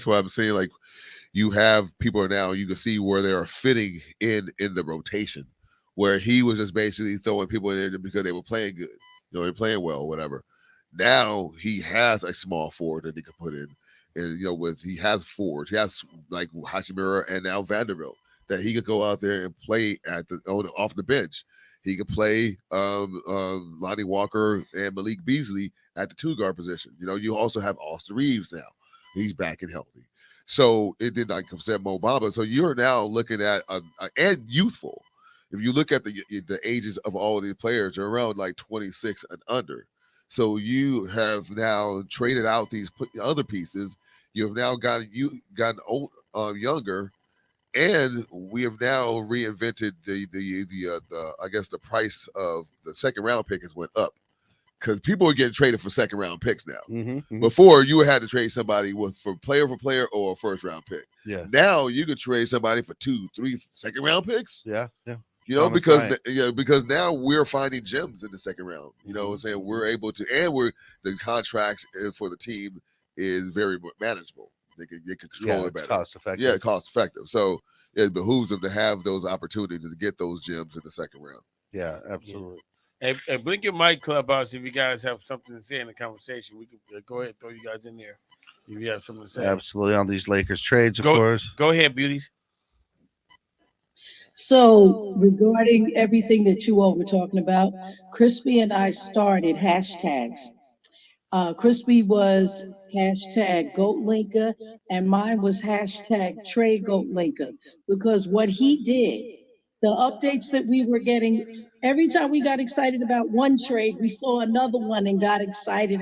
what I'm saying. Like you have people now you can see where they are fitting in the rotation, where he was just basically throwing people in there because they were playing good, they're playing well, whatever. Now he has a small forward that he could put in, and he has forwards, he has like Hachimura and now Vanderbilt that he could go out there and play off the bench. He could play Lonnie Walker and Malik Beasley at the 2 guard position. You also have Austin Reeves now. He's back and healthy. So it did not upset Mo Bamba. So you're now looking at and youthful. If you look at the ages of all of these players, they're around like 26 and under. So you have now traded out these other pieces. You have now gotten old, younger, and we have now reinvented the I guess the price of the second round pick has went up because people are getting traded for second round picks now. Mm-hmm. Before you had to trade somebody for player or a first round pick. Yeah. Now you could trade somebody for 2, 3 second round picks. Yeah. Because now we're finding gems in the second round. I'm saying we're able to, and the contracts for the team is very manageable. They can control it better. Cost effective. Yeah, cost effective. So it behooves them to have those opportunities to get those gems in the second round. Yeah, absolutely. Hey, blink your mic, Clubhouse. If you guys have something to say in the conversation, we can go ahead and throw you guys in there. If you have something to say, absolutely, on these Lakers trades, of course. Go ahead, beauties. So regarding everything that you all were talking about, Crispy and I started hashtags. Crispy was hashtag GoatLinker, and mine was hashtag Trade GoatLinker, because what he did, the updates that we were getting, every time we got excited about one trade, we saw another one and got excited.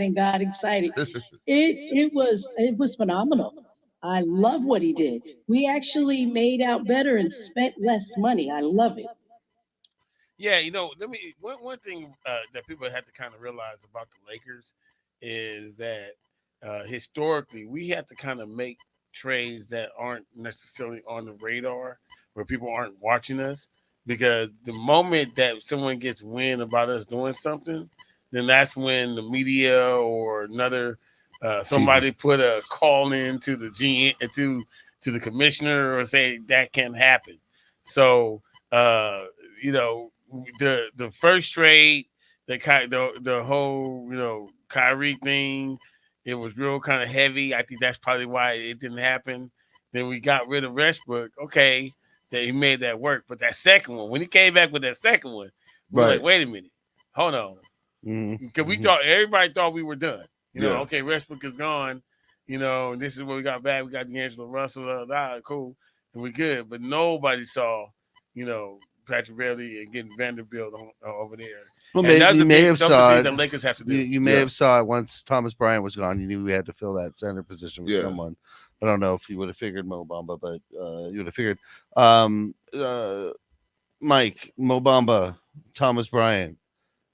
It was phenomenal. I love what he did. We actually made out better and spent less money. I love it. Yeah, one thing that people have to kind of realize about the Lakers is that historically we have to kind of make trades that aren't necessarily on the radar, where people aren't watching us, because the moment that someone gets wind about us doing something, then that's when the media or another somebody put a call in to the GM to the commissioner or say that can't happen. So the first trade, the whole Kyrie thing, it was real kind of heavy. I think that's probably why it didn't happen. Then we got rid of Westbrook. Okay, that he made that work. But that second one, when he came back with that second one, we were like, wait a minute, hold on, because we thought everybody thought we were done. Okay, Westbrook is gone. And this is what we got back. We got D'Angelo Russell, cool, and we're good. But nobody saw, Patrick Beverly and getting Vanderbilt over there. Well, you may have saw it. The Lakers have to do. You may have saw it once Thomas Bryant was gone. You knew we had to fill that center position with someone. I don't know if you would have figured Mo Bamba, but you would have figured. Mike, Mo Bamba, Thomas Bryant.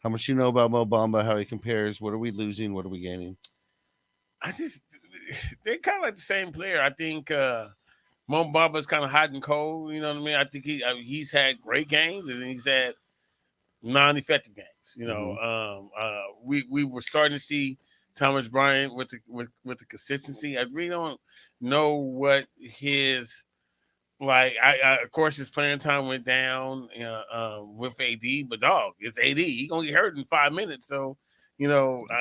How much you know about Mo Bamba? How he compares? What are we losing? What are we gaining? They're kind of like the same player. I think Mo Bamba's kind of hot and cold. You know what I mean? I think he's had great games and he's had non-effective games. We were starting to see Thomas Bryant with the consistency. I really don't know what his of course his playing time went down with AD, but dog, it's AD. He gonna get hurt in 5 minutes, so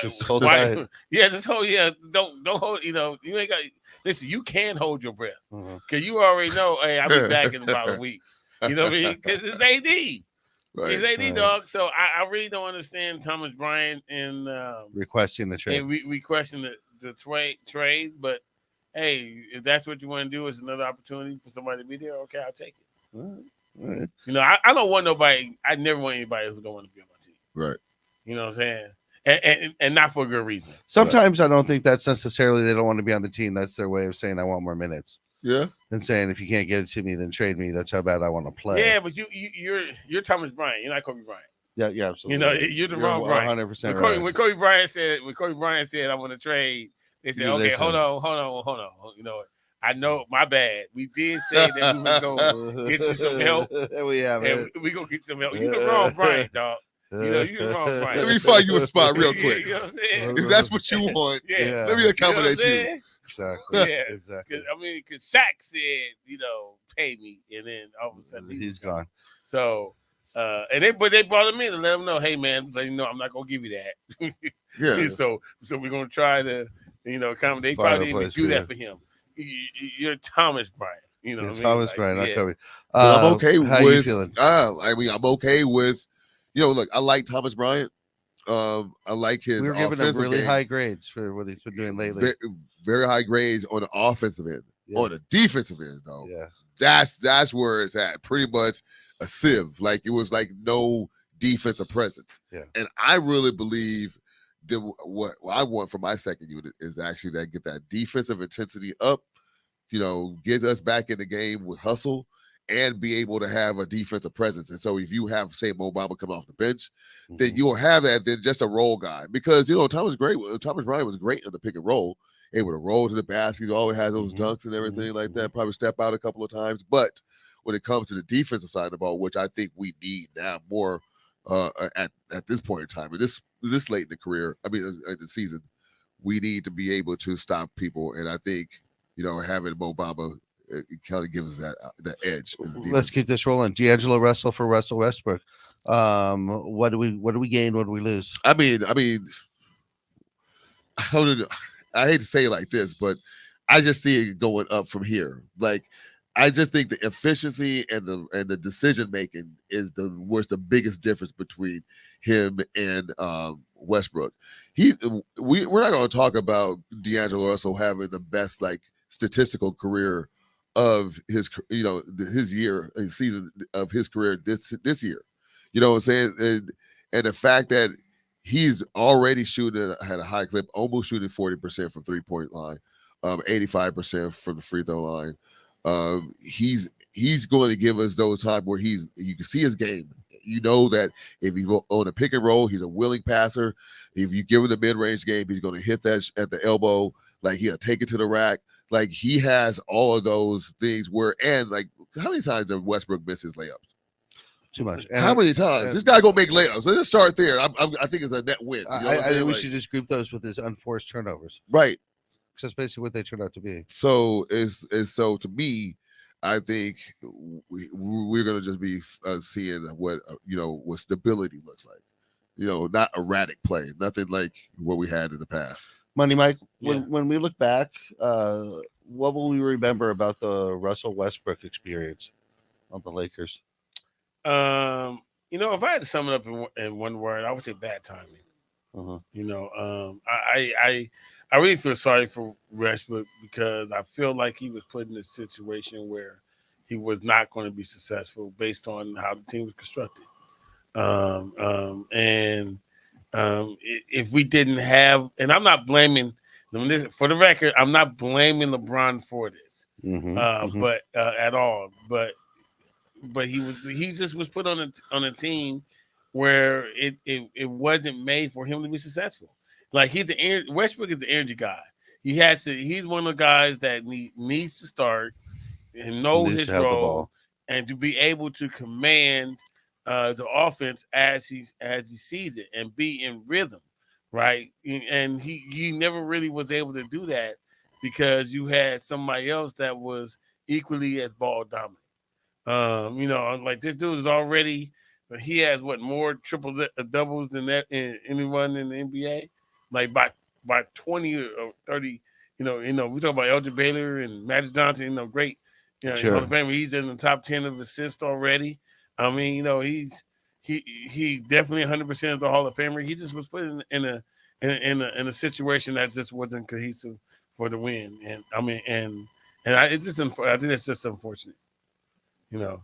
just hold tight. Just hold. Yeah, don't hold. You ain't got. Listen, you can hold your breath because you already know. Hey, I'll be back in about a week. You know what I mean? Because it's AD. Right. It's AD, dog. So I really don't understand Thomas Bryant and requesting the trade. And we question the trade, but hey, if that's what you want to do, is another opportunity for somebody to be there. Okay, I'll take it. All right. I don't want nobody. I never want anybody who don't want to be on my team. Right. You know what I'm saying? And not for a good reason. Sometimes I don't think that's necessarily they don't want to be on the team. That's their way of saying I want more minutes. Yeah. And saying if you can't get it to me, then trade me. That's how bad I want to play. Yeah, but you're Thomas Bryant. You're not Kobe Bryant. Yeah, absolutely. You're the wrong Bryant. 100% when Kobe Bryant said I want to trade, They said, You okay, listen. hold on. You know, I know, my bad. We did say that we was gonna get you some help, We have and it. we gonna get some help. You can wrong Brian, dog. You know, you can wrong Brian. Let me find you a spot real You quick. know what I'm saying? If that's what you want, Yeah. let me You know what I'm accommodate you. saying? Exactly. Yeah. Exactly. Cause Shaq said, you know, pay me, and then all of a sudden He's gone. So, and they brought him in to let him know, hey man, let him know I'm not gonna give you that. Yeah. So we're gonna try to, you know, accommodate. They Find a probably didn't even place do for that you. for him. You're Thomas Bryant. You know Yeah, what I mean? Thomas Like, Bryant, not yeah. Kobe. But I'm okay How with. you feeling? I mean, I'm okay with. You know, look, I like Thomas Bryant. I like his We were giving him offensive really game. high grades for what he's been doing lately. Very high grades on the offensive end. Yeah. On the defensive end, though, Yeah. that's where it's at. Pretty much a sieve. Like it was like no defensive presence. Yeah. And I really believe that what I want from my second unit is actually that get that defensive intensity up. You know, get us back in the game with hustle and be able to have a defensive presence. And so if you have, say, Mo Bamba come off the bench, then you'll have that than just a role guy. Because, you know, Thomas Bryant was great in the pick and roll, able to roll to the basket. He always has those dunks and everything like that, probably step out a couple of times. But when it comes to the defensive side of the ball, which I think we need now more at this point in time, and this late in the career, I mean, at the season, we need to be able to stop people. And I think, you know, having Mo Bamba, it kind of gives us that edge. Let's keep this rolling. D'Angelo Russell for Russell Westbrook. What do we gain? What do we lose? I mean, I hate to say it like this, but I just see it going up from here. Like, I just think the efficiency and the decision making is where's the biggest difference between him and Westbrook. We're not going to talk about D'Angelo Russell having the best like statistical career of his, you know, his season of his career this year. You know what I'm saying? And the fact that he's already shooting at a high clip, almost shooting 40% from 3-point line, 85% from the free throw line. He's going to give us those times where you can see his game. You know that if he's on a pick and roll, he's a willing passer. If you give him the mid-range game, he's going to hit that at the elbow. Like he'll take it to the rack. Like he has all of those things and like how many times did Westbrook miss his layups? Too much. How many times? This guy gonna make layups. Let's start there. I think it's a net win. You know I think we should just group those with his unforced turnovers. Right. Because that's basically what they turned out to be. So so to me, I think we're gonna just be seeing what what stability looks like. You know, not erratic play, nothing like what we had in the past. Money Mike, when we look back, what will we remember about the Russell Westbrook experience on the Lakers? You know, if I had to sum it up in one word, I would say bad timing. You know, I really feel sorry for Westbrook because I feel like he was put in a situation where he was not going to be successful based on how the team was constructed. If we didn't have, and I'm not blaming for the record, I'm not blaming LeBron for this, but at all. But he just was put on a team where it wasn't made for him to be successful. Like Westbrook is the energy guy. He's one of the guys that needs to start and know his role and to be able to command the offense as he sees it and be in rhythm, right? And he never really was able to do that because you had somebody else that was equally as ball dominant. You know, like this dude is already, he has more triple doubles than anyone in the NBA, like by 20 or 30. You know, we talk about Elgin Baylor and Magic Johnson. You know, great. You know, Hall of Fame. He's in the top 10 of assists already. I mean, you know, he definitely 100% of the Hall of Famer. He just was put in a situation that just wasn't cohesive for the win. And I mean, I think it's just unfortunate. You know,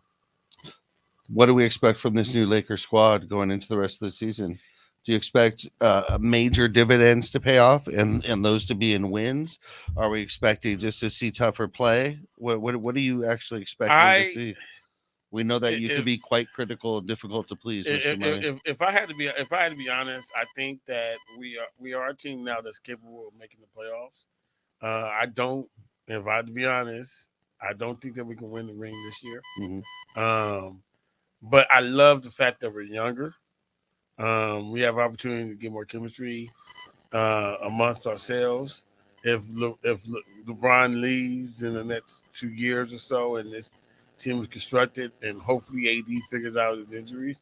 what do we expect from this new Lakers squad going into the rest of the season? Do you expect major dividends to pay off and those to be in wins? Are we expecting just to see tougher play? What are you actually expecting to see? We know that you If- could be quite critical and difficult to please, Mr. Money. if I had to be honest, I think that we are a team now that's capable of making the playoffs. I don't. If I had to be honest, I don't think that we can win the ring this year. Mhm. But I love the fact that we're younger. We have opportunity to get more chemistry amongst ourselves. If LeBron leaves in the next 2 years or so, and this team is constructed, and hopefully AD figures out his injuries,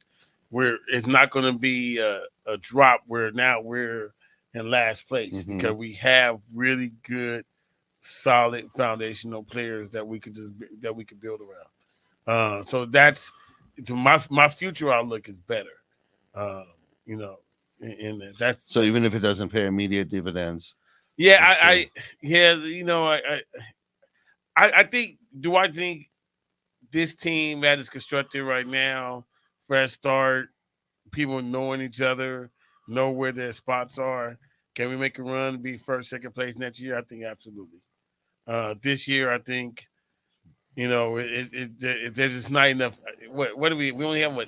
where it's not going to be a drop where now we're in last place because we have really good, solid foundational players that we could build around. So that's to my future outlook is better. Uh, you know, and So even if it doesn't pay immediate dividends, yeah, That's I think. Do I think this team that is constructed right now, fresh start, people knowing each other, know where their spots are? Can we make a run to be first, second place next year? I think absolutely. This year, I think there's just not enough. What do we? We only have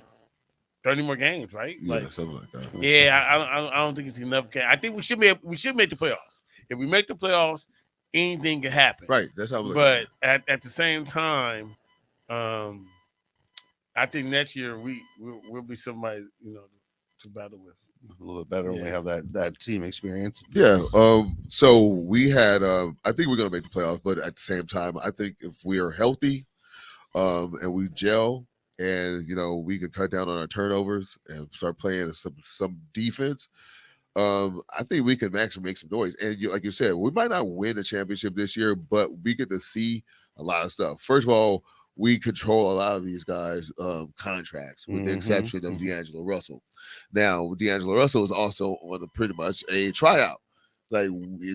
30 more games, right? Yeah, something like that. Yeah, I don't think it's enough. I think we should make the playoffs. If we make the playoffs, anything can happen. Right. That's how we look But at the same time, I think next year we'll be somebody to battle with. a little bit better when we have that team experience. Yeah. So we had. I think we're gonna make the playoffs, but at the same time, I think if we are healthy, and we gel, and we can cut down on our turnovers and start playing some defense. I think we can actually make some noise. And like you said, we might not win the championship this year, but we get to see a lot of stuff. First of all, we control a lot of these guys' contracts, with the exception of D'Angelo Russell. Now, D'Angelo Russell is also on pretty much a tryout. Like,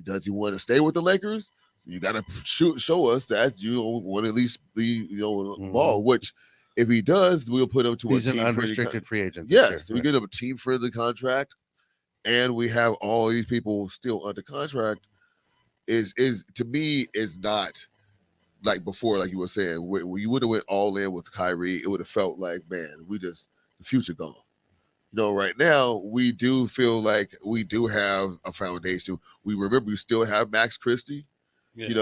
does he want to stay with the Lakers? So you got to show us that you want to at least be, ball. Which, if he does, we'll put him to He's a an team unrestricted free agent. Yes, we get him a team-friendly contract, and we have all these people still under contract. Is to me is not like before, like you were saying, when you would have went all in with Kyrie, it would have felt like, man, the future gone. Right now we do feel like we do have a foundation. We remember we still have Max Christie. Yeah.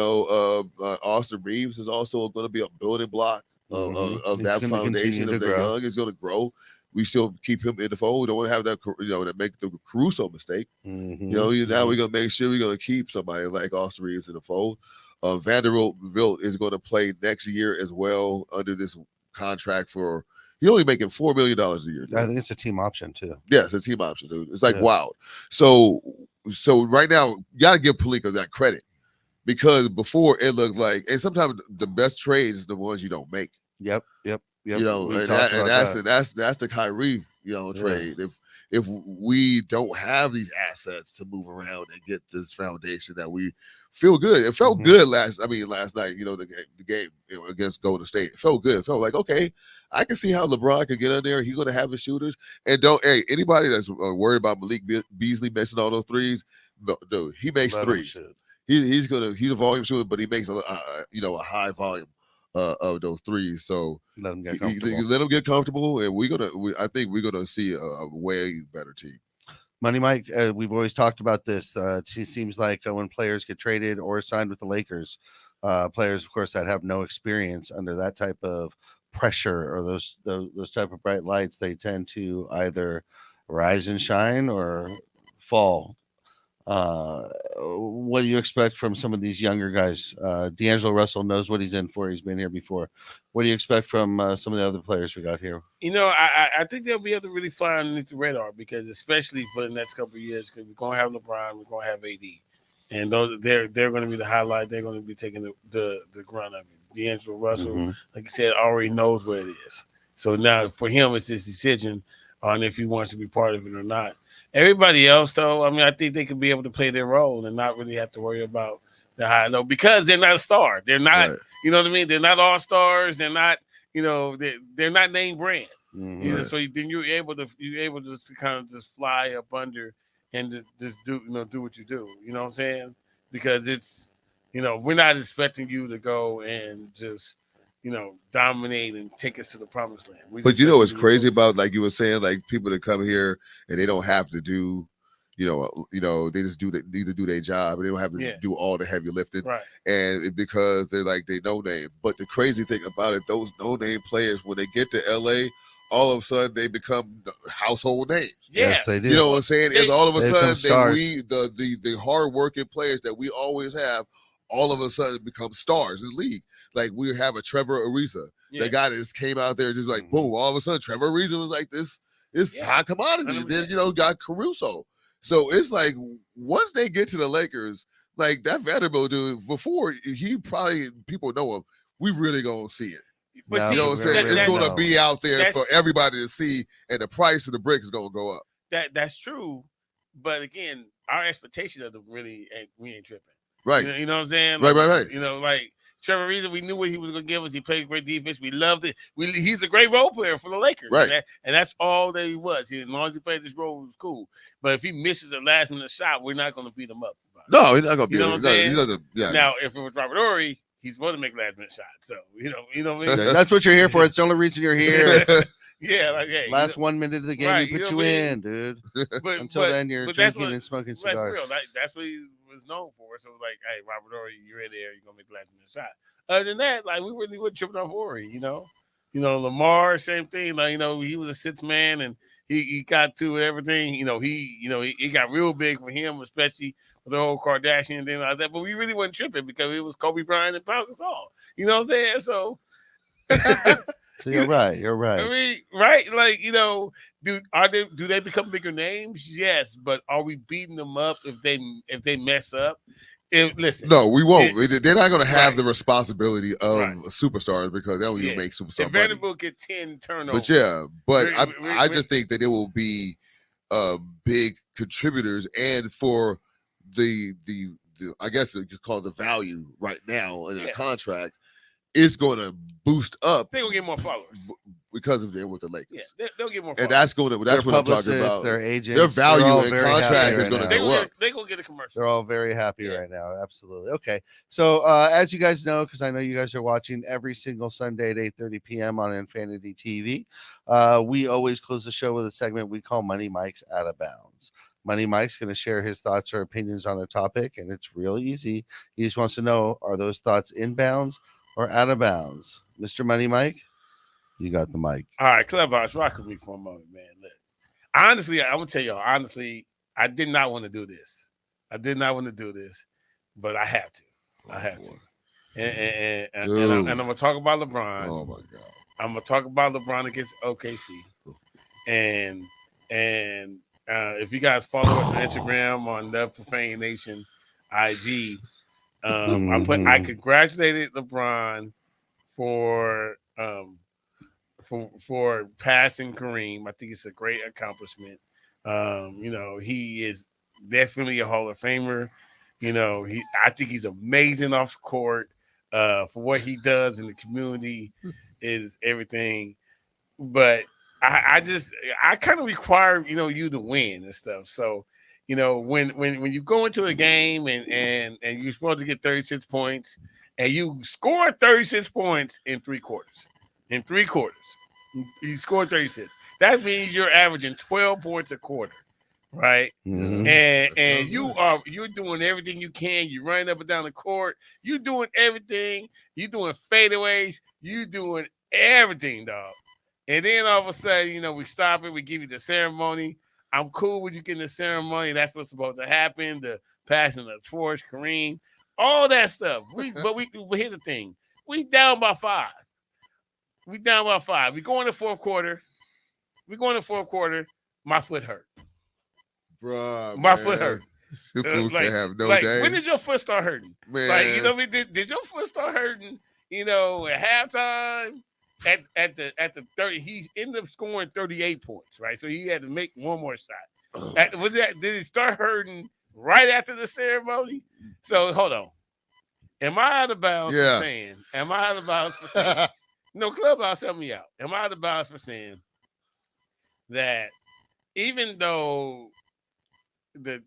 Austin Reeves is also going to be a building block of that gonna foundation continue of to that grow. young. Is going to grow. We still keep him in the fold. We don't want to have that, to make the Caruso mistake. Now we're going to make sure we're going to keep somebody like Austin Reeves in the fold. Vanderbilt is going to play next year as well under this contract for. He's only making $4 million a year. I think it's a team option too. Yes, it's a team option, dude. It's like wild. So right now, you got to give Pelinka that credit, because before it looked like, and sometimes the best trades is the ones you don't make. Yep. And that's the Kyrie, trade. If we don't have these assets to move around and get this foundation that we feel good. It felt good last night, the game against Golden State. It felt good. It felt like, okay, I can see how LeBron can get in there. He's going to have his shooters. And anybody that's worried about Malik Beasley missing all those threes, no, dude, he makes threes. He's a volume shooter, but he makes a high volume of those threes. So let him get comfortable. Let him get comfortable, and I think we're gonna see a way better team. Money Mike, we've always talked about this. It seems like when players get traded or signed with the Lakers, players, of course, that have no experience under that type of pressure or those type of bright lights, they tend to either rise and shine or fall. What do you expect from some of these younger guys? D'Angelo Russell knows what he's in for. He's been here before. What do you expect from some of the other players we got here? I think they'll be able to really fly underneath the radar, because especially for the next couple of years, because we're going to have LeBron, we're going to have AD, and they're going to be the highlight. They're going to be taking the grunt of it. D'Angelo Russell, like I said, already knows what it is. So now for him, it's his decision on if he wants to be part of it or not. Everybody else, though, I think they could be able to play their role and not really have to worry about the high low, because they're not a star. They're not, you know what I mean? They're not all stars. They're not, they're not name brand. So then you're able to just kind of just fly up under and just do what you do. You know what I'm saying? Because it's, we're not expecting you to go and just, dominate and take us to the promised land. But you know what's crazy about, like you were saying, like people that come here and they don't have to do, they just need to do their job and they don't have to do all the heavy lifting. Right. And because they're like they no name. But the crazy thing about it, those no name players, when they get to LA, all of a sudden they become household names. Yeah. Yes, they do. You know what I'm saying? Is all of a they sudden become the hardworking players that we always have, all of a sudden become stars in the league. Like we have a Trevor Ariza. The guy that just came out there just like boom, all of a sudden Trevor Ariza was like this high commodity. 100%. Then got Caruso. So it's like once they get to the Lakers, like that Vanderbilt dude, before he probably people know him, we really gonna see it. But No, see, You know what I'm saying? It's gonna no. be out there That's- for everybody to see, and the price of the brick is gonna go up. that's true. But again, our expectations of them we ain't tripping. Right. You know what I'm saying? Right. Like Trevor Ariza, we knew what he was going to give us. He played great defense. We loved it. He's a great role player for the Lakers. Right. And that's all that he was. As long as he played this role, it was cool. But if he misses a last-minute shot, we're not going to beat him up. No, he's not gonna be. You know what I'm saying? Yeah. Now, if it was Robert Horry, he's supposed to make last-minute shots. So, you know what I mean? That's what you're here for. It's the only reason you're here. Yeah, like, hey. Last 1 minute of the game, right, we put you you know what I mean? in, dude. But, Until then, you're but that's drinking and smoking Let's cigars. be real. That's what he was known for. So, like, hey, Robert Horry, you're in there. You're going to make the last-minute shot. Other than that, like, we really wouldn't tripping off Horry, Lamar, same thing. Like, he was a sixth man, and he got to everything. He got real big for him, especially with the whole Kardashian thing like that. But we really wasn't tripping because it was Kobe Bryant and Pau Gasol. You know what I'm saying? So, So you're right. I mean, right? Like, do they become bigger names? Yes, but are we beating them up if they mess up? Listen, No, we won't. They're not going to have right. the responsibility of Right. superstars because they don't even make superstar If money. Vanderbilt get 10 turnovers. But we- I just think that it will be big contributors, and for the I guess you could call it the value right now in a contract, it's going to boost up. They're going to get more followers. Because of them with the Lakers. Yeah, they'll get more followers. And that's what I'm talking about. Their agents, their value all in very contract happy is going to right go up. They're going to get a commercial. They're all very happy right now. Absolutely. Okay. So as you guys know, because I know you guys are watching every single Sunday at 8:30 p.m. on Infinity TV, we always close the show with a segment we call Money Mike's Out of Bounds. Money Mike's going to share his thoughts or opinions on a topic, and it's real easy. He just wants to know, are those thoughts in bounds or out of bounds? Mr. Money Mike, you got the mic. All right, Clubhouse, rock with me for a moment, man. Look, honestly, I'm going to tell y'all, I did not want to do this. But I have to. And I'm going to talk about LeBron. Oh, my God. I'm going to talk about LeBron against OKC. And if you guys follow us on Instagram on the Profane Nation IG, I congratulated LeBron for passing Kareem. I think it's a great accomplishment. He is definitely a Hall of Famer. I think he's amazing off court. For what he does in the community is everything. But I kind of require you to win and stuff. So when you go into a game and you're supposed to get 36 points and you score 36 points in 3 quarters. You scored 36. That means you're averaging 12 points a quarter, right? Mm-hmm. And you're doing everything you can. You're running up and down the court. You're doing everything. You're doing fadeaways. You're doing everything, dog. And then all of a sudden, we stop it. We give you the ceremony. I'm cool with you getting the ceremony. That's what's supposed to happen. The passing the torch, Kareem, all that stuff. But here's the thing. We down by 5. We go in the fourth quarter. My foot hurt. Bruh, My foot hurt. Your foot Like- can have no like, day. when did your foot start hurting? Man. Like, did your foot start hurting, at halftime? At the 30, he ended up scoring 38 points, right? So he had to make one more shot. Did it start hurting right after the ceremony? So hold on. Am I out of bounds for saying? No, Clubhouse, help me out. Am I out of bounds for saying that even though the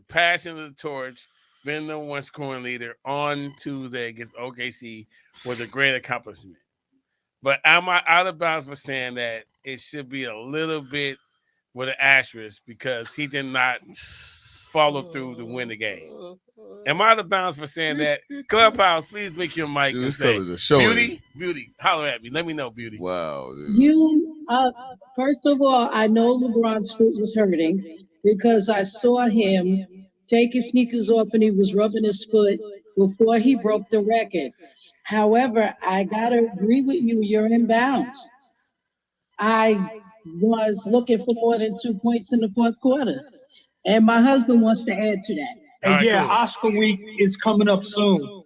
passion of the torch being the #1 scoring leader on Tuesday against OKC was a great accomplishment. But am I out of bounds for saying that it should be a little bit with an asterisk because he did not follow through to win the game? Am I out of bounds for saying that? Clubhouse, please make your mic Dude, and this say, fella's a showing. Beauty, holler at me. Let me know, Beauty. Wow, dude. You, first of all, I know LeBron's foot was hurting because I saw him take his sneakers off and he was rubbing his foot before he broke the record. However, I gotta agree with you, you're in bounds. I was looking for more than 2 points in the fourth quarter. And my husband wants to add to that. All right, cool. Oscar week is coming up soon.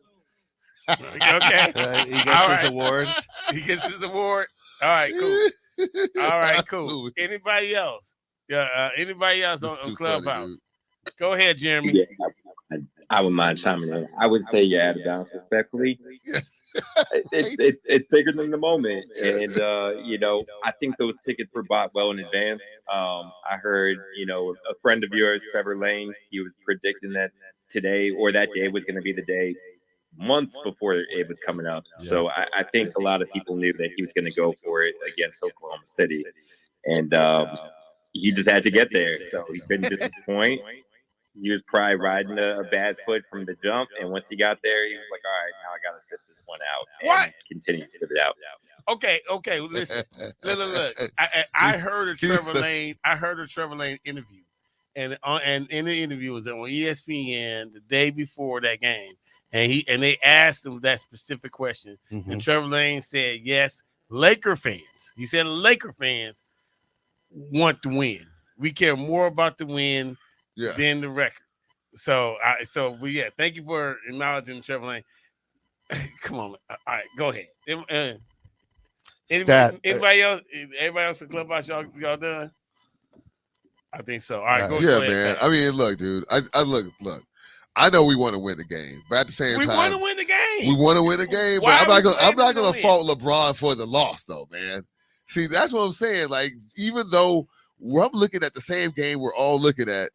Okay. He gets All his right. awards. He gets his award. All right, cool. All right, cool. Absolutely. Anybody else? Yeah, anybody else This is on too funny, Clubhouse? dude. Go ahead, Jeremy. Yeah, I wouldn't mind chiming in. I would say you're out of bounds respectfully. It's bigger than the moment, and I think those tickets were bought well in advance. I heard a friend of yours, Trevor Lane, he was predicting that today or that day was going to be the day months before it was coming up. Yeah. So I think a lot of people knew that he was going to go for it against Oklahoma City, and he just had to get there. So he couldn't disappoint. He was probably riding a bad foot from the jump, and once he got there, he was like, "All right, now I got to sit this one out and continue to sit it out." Okay. Listen, look. I heard a Trevor Lane. I heard a Trevor Lane interview, and in the interview was on ESPN the day before that game, and they asked him that specific question, and Trevor Lane said, "Yes, Laker fans." He said, "Laker fans want to win. We care more about the win." Yeah. Than the record. So thank you for acknowledging Trevor Lane. Come on. All right, go ahead. Anybody else? Everybody else in Clubhouse? Y'all done? I think so. All right, go yeah, ahead. Man. I mean, look, dude. I look. I know we want to win the game, but at the same time, we want to win the game. We want to win the game, but I'm not gonna fault LeBron for the loss, though, man. See, that's what I'm saying. Like, even though I'm looking at the same game we're all looking at,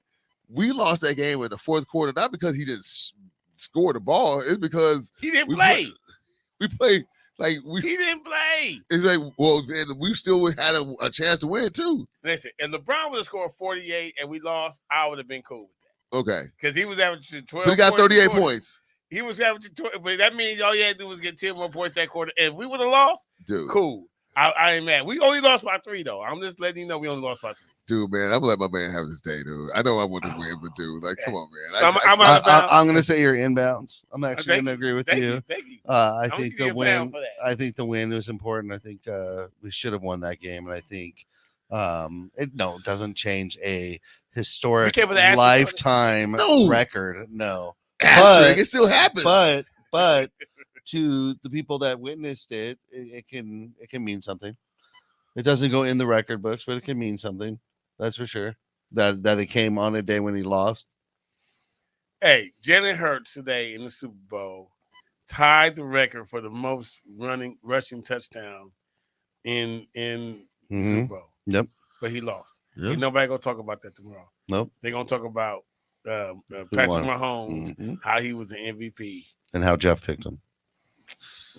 we lost that game in the fourth quarter, not because he didn't score the ball. It's because he didn't play. We played like he didn't play. It's like, well, then we still had a chance to win too. Listen, if LeBron would have scored 48 and we lost, I would have been cool with that. Okay, because he was averaging 12. But he got 38 points. He was averaging 12, but that means all you had to do was get 10 more points that quarter. If we would have lost, dude, cool. I ain't mad. We only lost by 3, though. I'm just letting you know we only lost by 3. Dude, man, I'm gonna let my man have his day, dude. I know I want to win, but dude, like, come on, man. I'm gonna say you're inbounds. I'm actually gonna agree with you. Thank you. I think the win. I think the win was important. I think we should have won that game, and I think it doesn't change a historic lifetime record. No, but it still happens. But to the people that witnessed it, it can mean something. It doesn't go in the record books, but it can mean something. That's for sure. That it came on a day when he lost. Hey, Jalen Hurts today in the Super Bowl tied the record for the most rushing touchdown in the Super Bowl. Yep. But he lost. Yep. Ain't nobody gonna talk about that tomorrow. Nope. They're gonna talk about Patrick Mahomes, how he was an MVP, and how Jeff picked him.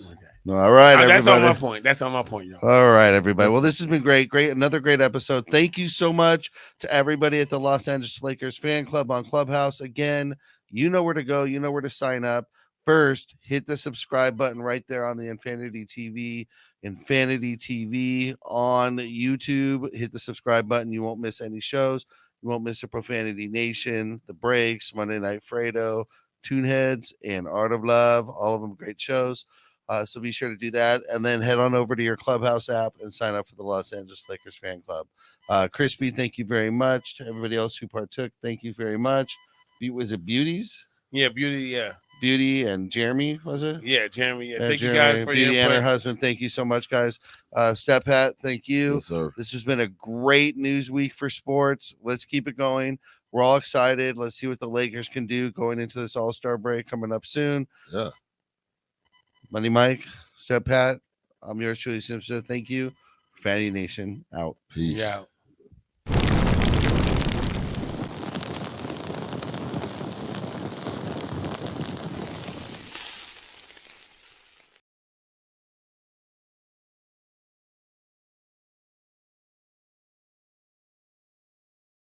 Okay. All right, everybody. That's on my point. That's on my point, y'all. All right, everybody. Well, this has been great. Another great episode. Thank you so much to everybody at the Los Angeles Lakers fan club on Clubhouse. Again, you know where to go. You know where to sign up. First, hit the subscribe button right there on the Infinity TV on YouTube. Hit the subscribe button. You won't miss any shows. You won't miss a Profanity Nation, The Breaks, Monday Night Fredo, Toonheads, and Art of Love. All of them great shows. So be sure to do that. And then head on over to your Clubhouse app and sign up for the Los Angeles Lakers fan club. Crispy, thank you very much. To everybody else who partook, thank you very much. Was it Beauties? Yeah, Beauty, yeah. Beauty and Jeremy, was it? Yeah, Jeremy. Yeah. Thank you guys for Beauty your and her husband. Thank you so much, guys. Step Hat, thank you. Yes, sir. This has been a great news week for sports. Let's keep it going. We're all excited. Let's see what the Lakers can do going into this All-Star break coming up soon. Yeah. Money Mike, Step Pat, I'm yours truly, Simpson. Thank you. Fatty Nation out. Peace. Yeah.